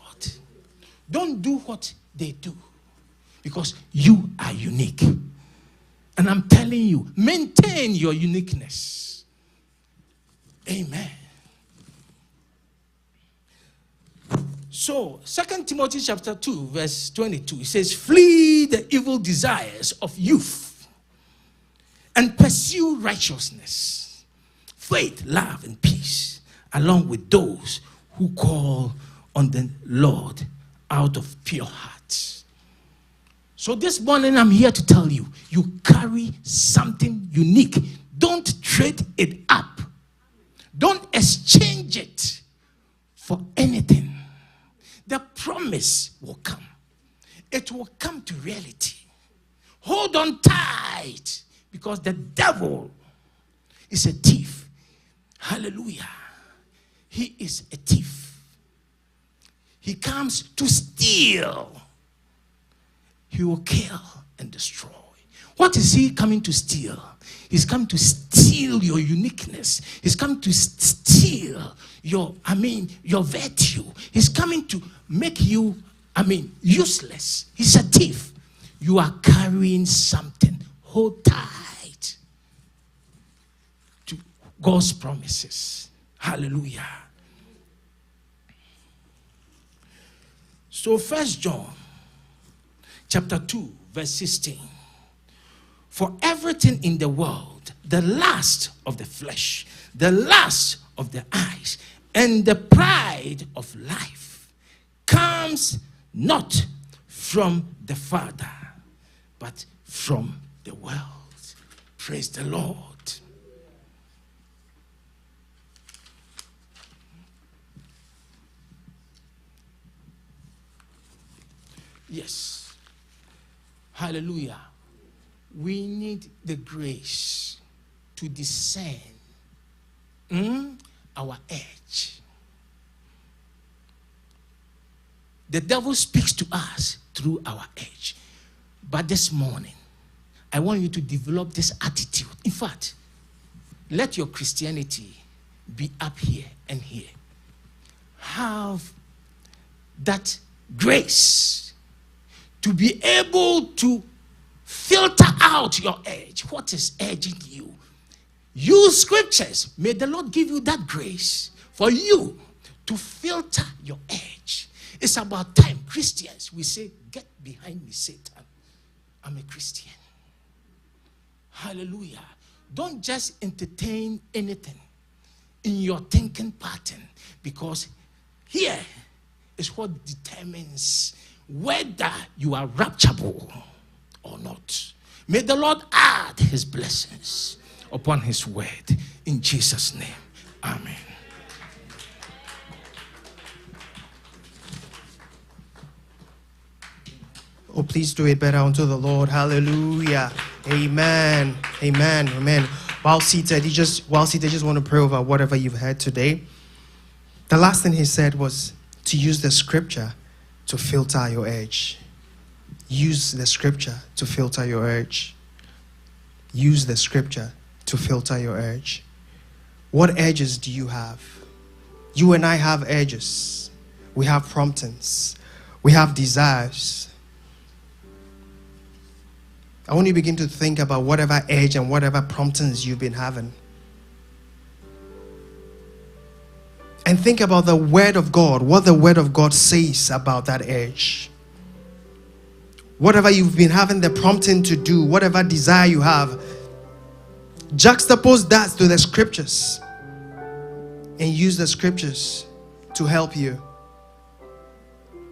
Don't do what they do, because you are unique. And I'm telling you, maintain your uniqueness. Amen. So, 2 Timothy chapter 2, verse 22, it says, flee the evil desires of youth and pursue righteousness, faith, love, and peace, along with those who call on the Lord out of pure hearts. So this morning I'm here to tell you, you carry something unique. Don't trade it up. Don't exchange it for anything. The promise will come. It will come to reality. Hold on tight, because the devil is a thief. Hallelujah. He is a thief. He comes to steal. He will kill and destroy. What is he coming to steal? He's come to steal your uniqueness. He's come to steal your virtue. He's coming to make you, useless. He's a thief. You are carrying something. Hold tight to God's promises. Hallelujah. So 1 John chapter 2, verse 16. For everything in the world, the lust of the flesh, the lust of the eyes, and the pride of life comes not from the Father, but from the world. Praise the Lord. Yes. Hallelujah. We need the grace to discern our edge. The devil speaks to us through our edge. But this morning, I want you to develop this attitude. In fact, let your Christianity be up here and here. Have that grace to be able to filter out your edge. What is edging you? Use scriptures. May the Lord give you that grace for you to filter your edge. It's about time. Christians, we say, get behind me, Satan. I'm a Christian. Hallelujah. Don't just entertain anything in your thinking pattern, because here is what determines whether you are rapturable or not. May the Lord add his blessings upon his word in Jesus' name. Amen. Oh, please do it better unto the Lord. Hallelujah. Amen. Amen. Amen. While seated, you just want to pray over whatever you've heard today. The last thing he said was to use the scripture to filter your edge. Use the scripture to filter your edge. Use the scripture to filter your edge. What edges do you have? You and I have edges. We have promptings. We have desires. I want you to begin to think about whatever edge and whatever promptings you've been having. And think about the word of God, what the word of God says about that edge. Whatever you've been having the prompting to do, whatever desire you have, juxtapose that to the scriptures and use the scriptures to help you.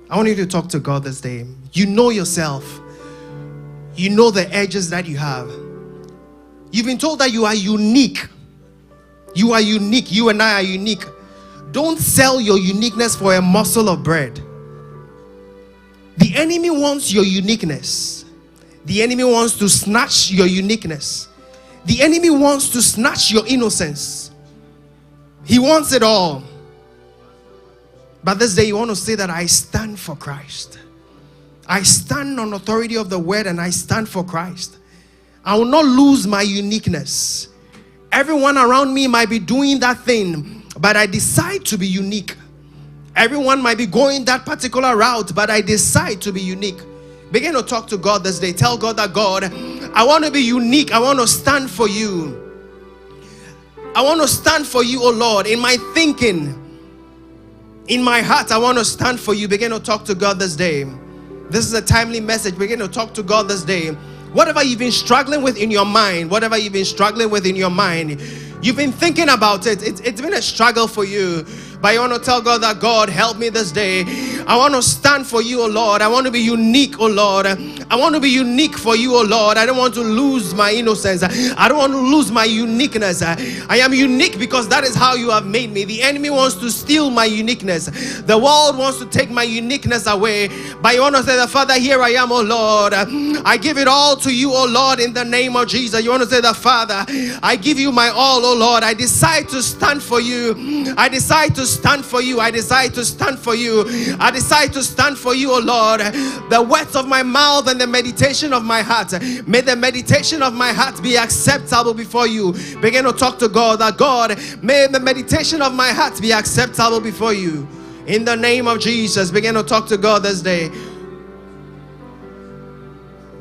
I want you to talk to God this day. You know yourself. You know the edges that you have. You've been told that you are unique. You are unique. You and I are unique. Don't sell your uniqueness for a morsel of bread. The enemy wants your uniqueness. The enemy wants to snatch your uniqueness. The enemy wants to snatch your innocence. He wants it all. But this day you want to say that I stand for Christ. I stand on authority of the word and I stand for Christ. I will not lose my uniqueness. Everyone around me might be doing that thing, but I decide to be unique. Everyone might be going that particular route, but I decide to be unique. Begin to talk to God this day. Tell God that, God, I want to be unique. I want to stand for you. I want to stand for you, oh Lord, in my thinking, in my heart. I want to stand for you. Begin to talk to God this day. This is a timely message. Begin to talk to God this day. Whatever you've been struggling with in your mind, whatever you've been struggling with in your mind, you've been thinking about it. It's been a struggle for you. But you want to tell God that, God, help me this day. I want to stand for you, oh Lord. I want to be unique, oh Lord. I want to be unique for you, oh Lord. I don't want to lose my innocence. I don't want to lose my uniqueness. I am unique because that is how you have made me. The enemy wants to steal my uniqueness. The world wants to take my uniqueness away. But you want to say that, Father, here I am, oh Lord. I give it all to you, oh Lord, in the name of Jesus. You want to say that, Father, I give you my all, oh Lord. I decide to stand for you. I decide to stand for you. I decide to stand for you. I decide to stand for you, oh Lord. The words of my mouth and the meditation of my heart, may the meditation of my heart be acceptable before you. Begin to talk to God that, God, may the meditation of my heart be acceptable before you. In the name of Jesus, begin to talk to God this day.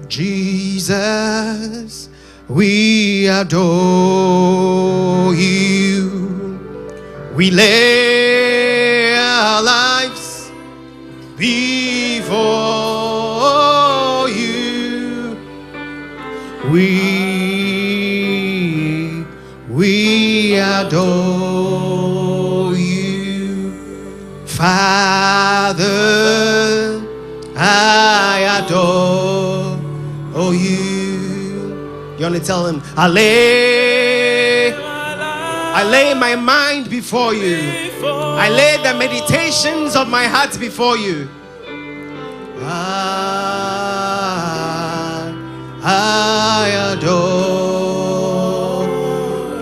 Jesus, we adore you. We lay our lives before you. We adore you. Father, I adore you. You want to tell him, I lay my mind before you. I lay the meditations of my heart before you. I adore.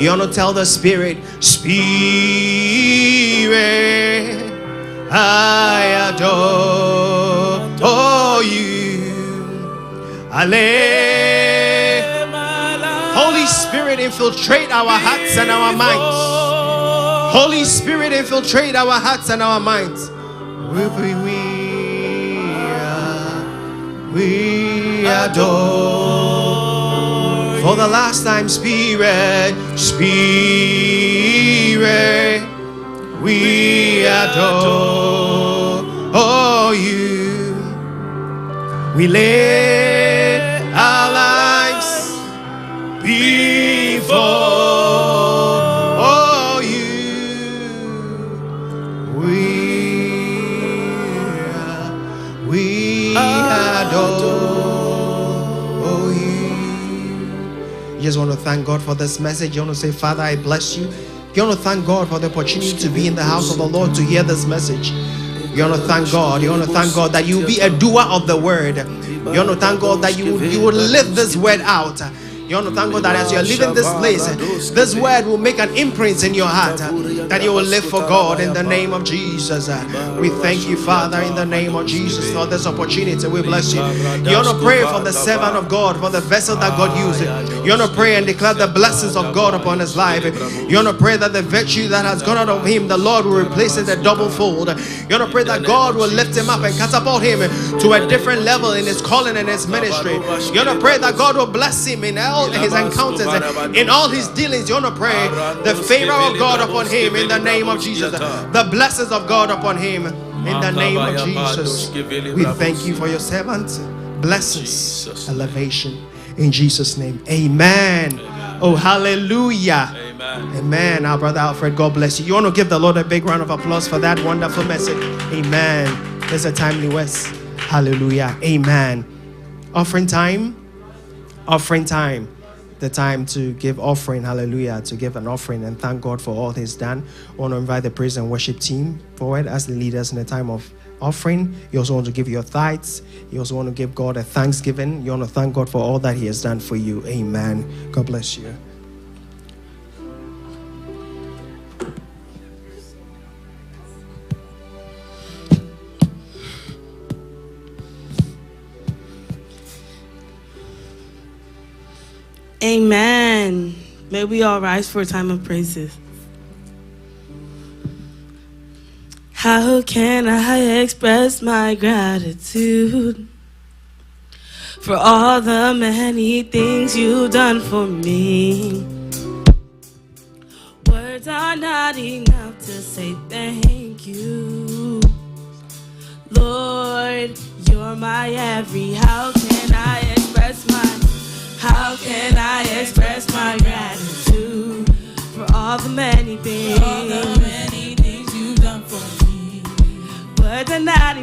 You want to tell the Spirit, Spirit, I adore you. I lay. Holy Spirit, infiltrate our hearts and our minds. Holy Spirit, infiltrate our hearts and our minds. We adore. For the last time, Spirit, Spirit, we adore you. We lay our lives before you. We adore you. You just want to thank God for this message. You want to say, Father, I bless you. You want to thank God for the opportunity to be in the house of the Lord to hear this message. You want to thank God. You want to thank God that you will be a doer of the word. You want to thank God that you will live this word out. You want to thank God that as you're leaving this place, this word will make an imprint in your heart, that you will live for God in the name of Jesus. We thank you, Father, in the name of Jesus for this opportunity. We bless you. You want to pray for the servant of God, for the vessel that God used. You want to pray and declare the blessings of God upon his life. You want to pray that the virtue that has gone out of him, the Lord will replace it a double fold. You want to pray that God will lift him up and catapult him to a different level in his calling and his ministry. You want to pray that God will bless him in all his encounters, in all his dealings. You want to pray the favor of God upon him in the name of Jesus, the blessings of God upon him in the name of Jesus. We thank you for your servant. Blessings, elevation in Jesus' name. Amen. Oh, hallelujah. Amen. Our brother Alfred, God bless you. You want to give the Lord a big round of applause for that wonderful message. Amen. There's a timely West. Hallelujah. Amen. Offering time. offering time. The time to give offering, hallelujah, to give an offering and thank God for all He's done. I want to invite the praise and worship team forward as the leaders in the time of offering. You also want to give your tithes. You also want to give God a thanksgiving. You want to thank God for all that He has done for you. Amen. God bless you. Amen. May we all rise for a time of praises. How can I express my gratitude for all the many things you've done for me? Words are not enough to say thank you. Lord, you're my every. How can I express my gratitude for all the many things? All the many things you've done for me. Words are not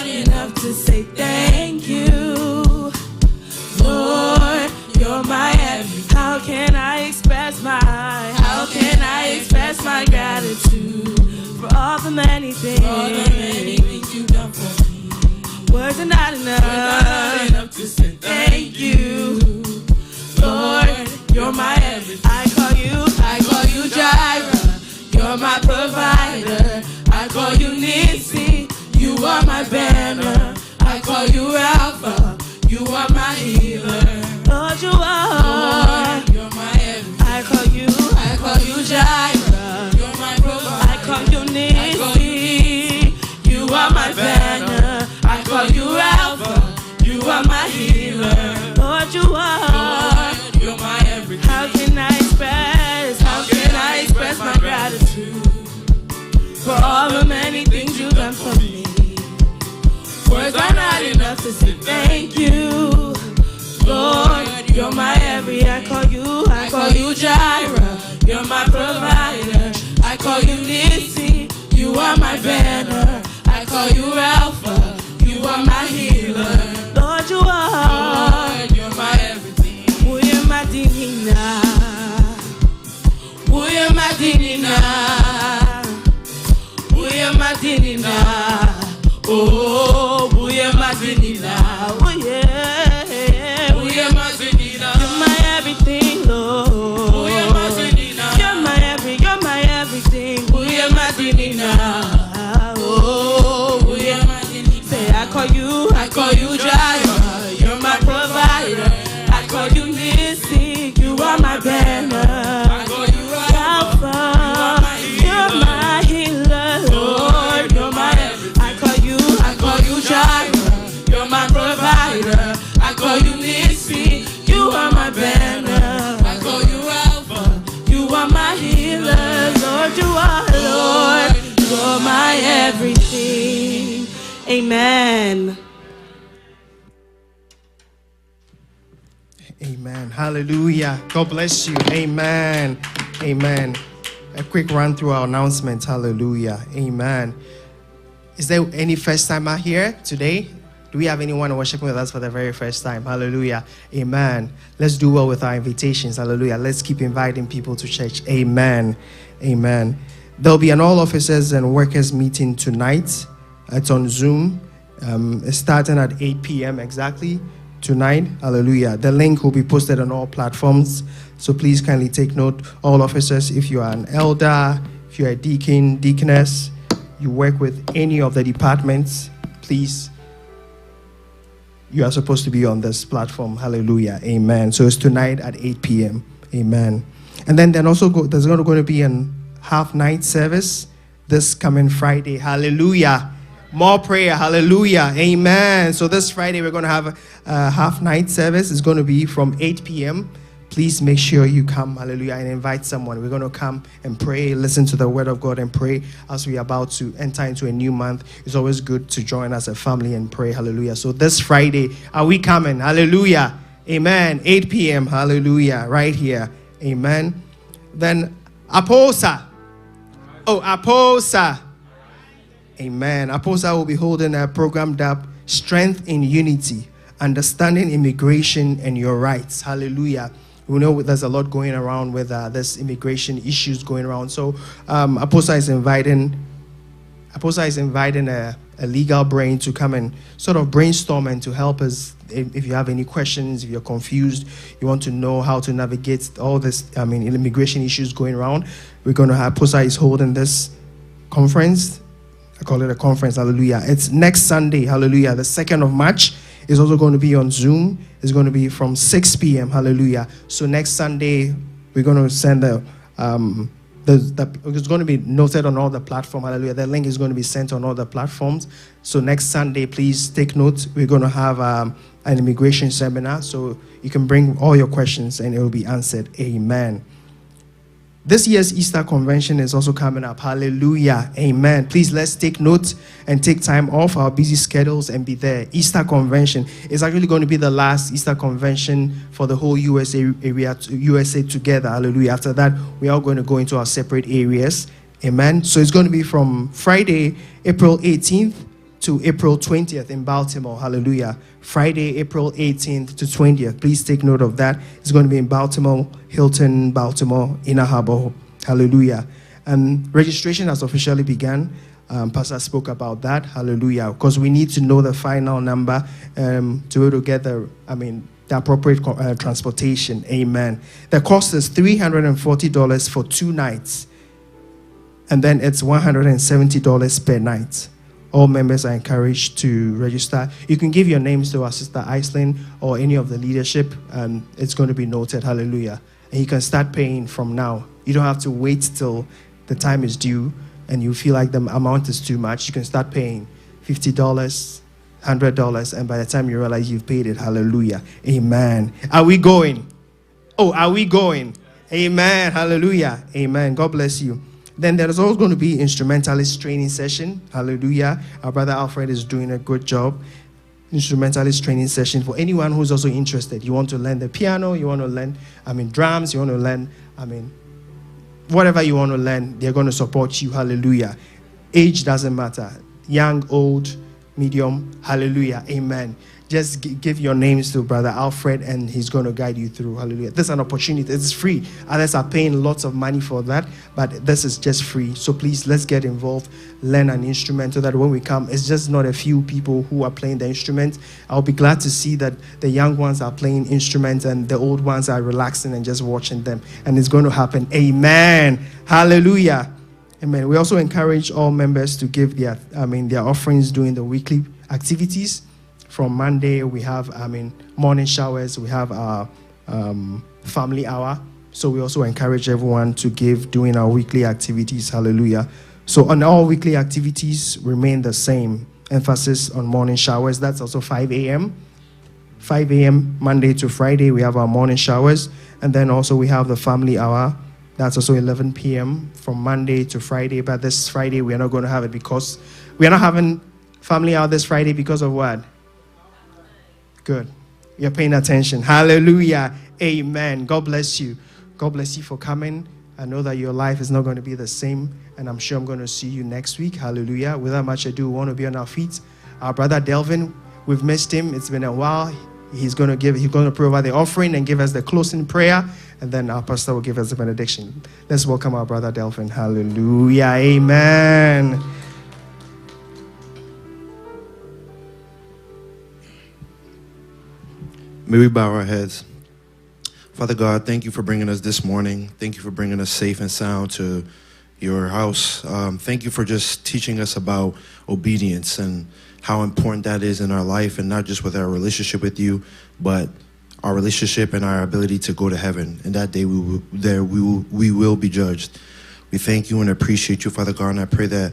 enough to say thank you. Lord, you're my every. How can I express my gratitude for all the many things? All the many things you've done for me. Words are not enough To say thank you. Lord, you're my everything. I call you Jireh. You're my provider. I call you Nissi. You are my banner. I call you Alpha. You are my healer. Lord, you are. Lord, you're my everything. I call you Jireh. You're my provider. I call you Nissi. You are my banner. I call you Alpha. You are my healer. Lord, you are. Lord, you're my everything. How can I express my gratitude for all the many things you've done for me? Words are not enough to say thank you. Lord, you're my every. I call you Jireh. You're my provider. I call you Nissi. You are my banner. I call you Alpha. You are my healer. Lord, you are. Lord, you're my everything. Uye madinina. Uye madinina. Uye madinina. Oh, uye madinina. Uye. Uye mazinina. You're my everything, Lord. Uye mazinina. You're my everything. Uye madinina. Oh, uye mazinina. Say I call you Jireh. You're my provider. I call you Nissi. You are my banner. I call you Alpha. You're my healer. Lord, you're my everything. I call you Jireh. You're my provider. I call you Nissi. You are my banner. I call you Alpha. You are my healer. Lord, you are. Lord, you're my everything. Amen. Amen. Hallelujah. God bless you. Amen. Amen. A quick run through our announcements. Hallelujah. Amen. Is there any first timer here today? Do we have anyone worshiping with us for the very first time? Hallelujah. Amen. Let's do well with our invitations. Hallelujah. Let's keep inviting people to church. Amen. Amen. There'll be an all officers and workers meeting tonight. It's on Zoom. It's starting at 8 p.m. exactly tonight. Hallelujah. The link will be posted on all platforms. So please kindly take note. All officers, if you are an elder, if you're a deacon, deaconess, you work with any of the departments, please, you are supposed to be on this platform. Hallelujah. Amen. So it's tonight at 8 p.m. Amen. And then there's going to be a half-night service this coming Friday. Hallelujah. More prayer. Hallelujah. Amen. So this Friday, we're going to have a half-night service. It's going to be from 8 p.m. Please make sure you come, hallelujah, and invite someone. We're going to come and pray, listen to the word of God and pray as we are about to enter into a new month. It's always good to join as a family and pray, hallelujah. So this Friday, are we coming? Hallelujah. Amen. 8 p.m. Hallelujah. Right here. Amen. Then Aposa. Aposa. Amen. Aposa will be holding a program dubbed Strength in Unity. understanding immigration and your rights. Hallelujah. We know there's a lot going around with this immigration issues going around. So Apostle is inviting a legal brain to come and sort of brainstorm and to help us. If you have any questions, if you're confused, you want to know how to navigate all this, immigration issues going around, we're going to have, Apostle is holding this conference. I call it a conference, hallelujah. It's next Sunday, hallelujah, the 2nd of March. It's also going to be on Zoom. It's going to be from 6 p.m., hallelujah. So next Sunday, we're going to send it's going to be noted on all the platforms, hallelujah. The link is going to be sent on all the platforms. So next Sunday, please take note. We're going to have an immigration seminar, so you can bring all your questions and it will be answered. Amen. This year's Easter convention is also coming up. Hallelujah. Amen. Please, let's take note and take time off our busy schedules and be there. Easter convention is actually going to be the last Easter convention for the whole USA together. Hallelujah. After that, we are going to go into our separate areas. Amen. So it's going to be from Friday, April 18th to April 20th in Baltimore. Hallelujah. Friday, April 18th to 20th. Please take note of that. It's going to be in Baltimore, Hilton, Baltimore, Inner Harbor. Hallelujah. And registration has officially begun. Pastor spoke about that. Hallelujah. Because we need to know the final number to be able to get the appropriate transportation. Amen. The cost is $340 for 2 nights. And then it's $170 per night. All members are encouraged to register. You can give your names to our sister Iceland or any of the leadership, and it's going to be noted. Hallelujah. And you can start paying from now. You don't have to wait till the time is due and you feel like the amount is too much. You can start paying $50, $100, and by the time you realize you've paid it, hallelujah. Amen. Are we going? Oh, are we going? Amen. Hallelujah. Amen. God bless you. Then there's also going to be instrumentalist training session. Hallelujah. Our brother Alfred is doing a good job. Instrumentalist training session for anyone who's also interested. You want to learn the piano, you want to learn, drums, you want to learn, whatever you want to learn, they're going to support you. Hallelujah. Age doesn't matter. Young, old, medium. Hallelujah. Amen. Just give your names to Brother Alfred and he's going to guide you through. Hallelujah. This is an opportunity. It's free. Others are paying lots of money for that, but this is just free. So please, let's get involved, learn an instrument so that when we come, it's just not a few people who are playing the instrument. I'll be glad to see that the young ones are playing instruments and the old ones are relaxing and just watching them. And it's going to happen. Amen. Hallelujah. Amen. We also encourage all members to give their offerings during the weekly activities. From Monday, we have, morning showers. We have our family hour. So we also encourage everyone to give during our weekly activities. Hallelujah. So on all weekly activities remain the same. Emphasis on morning showers. That's also 5 a.m. 5 a.m. Monday to Friday, we have our morning showers. And then also we have the family hour. That's also 11 p.m. from Monday to Friday. But this Friday, we are not going to have it because we are not having family hour this Friday because of what? Good. You're paying attention. Hallelujah. Amen. God bless you. God bless you for coming. I know that your life is not going to be the same, and I'm sure I'm going to see you next week. Hallelujah. Without much ado, we want to be on our feet. Our brother Delvin, we've missed him. It's been a while. He's going to provide the offering and give us the closing prayer, and then our pastor will give us the benediction. Let's welcome our brother Delvin. Hallelujah. Amen. May we bow our heads. Father God, thank you for bringing us this morning. Thank you for bringing us safe and sound to your house. Thank you for just teaching us about obedience and how important that is in our life, and not just with our relationship with you, but our relationship and our ability to go to heaven. And that day we will be judged. We thank you and appreciate you, Father God, and I pray that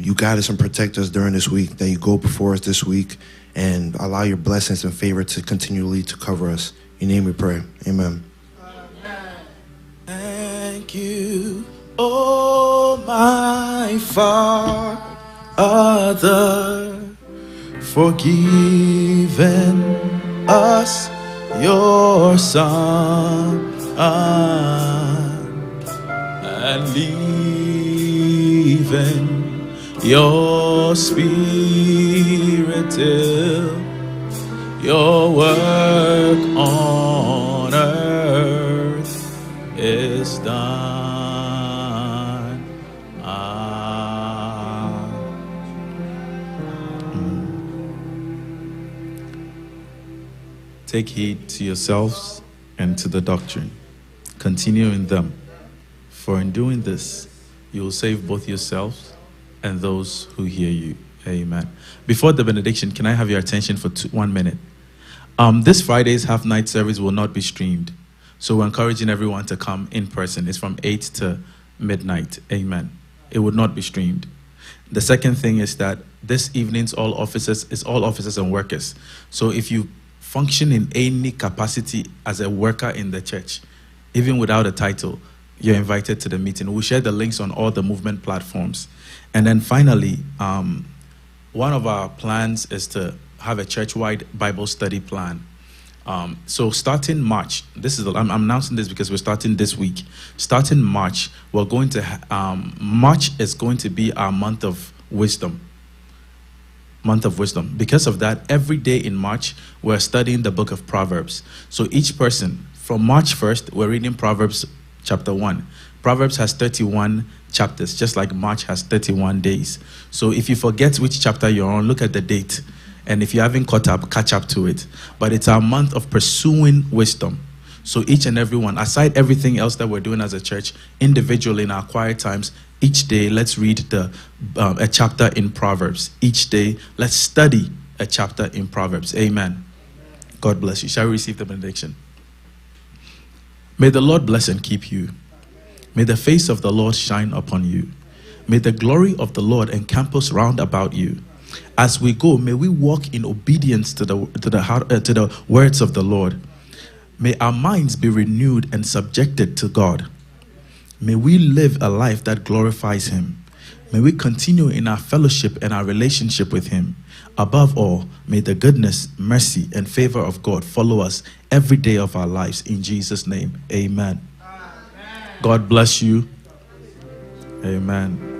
you guide us and protect us during this week, that you go before us this week and allow your blessings and favor to continually to cover us. In your name we pray. Amen. Thank you, oh my Father, for giving us your Son and leaving your Spirit till your work on earth is done. Take heed to yourselves and to the doctrine. Continue in them, for in doing this, you will save both yourselves and those who hear you. Amen. Before the benediction, can I have your attention for 1 minute? This Friday's half-night service will not be streamed, so we're encouraging everyone to come in person. It's from 8 to midnight. Amen. It would not be streamed. The second thing is that this evening's all officers and workers. So if you function in any capacity as a worker in the church, even without a title, you're invited to the meeting. We'll share the links on all the movement platforms. And then finally, one of our plans is to have a church-wide Bible study plan. So starting March, I'm announcing this because we're starting this week. Starting March, we're going to, March is going to be our month of wisdom. Month of wisdom. Because of that, every day in March, we're studying the book of Proverbs. So each person, from March 1st, we're reading Proverbs chapter 1. Proverbs has 31 chapters, just like March has 31 days. So if you forget which chapter you're on, look at the date. And if you haven't caught up, catch up to it. But it's our month of pursuing wisdom. So each and every one, aside everything else that we're doing as a church, individually in our quiet times, each day, let's read a chapter in Proverbs. Each day, let's study a chapter in Proverbs. Amen. God bless you. Shall we receive the benediction? May the Lord bless and keep you. May the face of the Lord shine upon you. May the glory of the Lord encompass round about you. As we go, may we walk in obedience to the words of the Lord. May our minds be renewed and subjected to God. May we live a life that glorifies Him. May we continue in our fellowship and our relationship with Him. Above all, may the goodness, mercy, and favor of God follow us every day of our lives. In Jesus' name, amen. God bless you. Amen.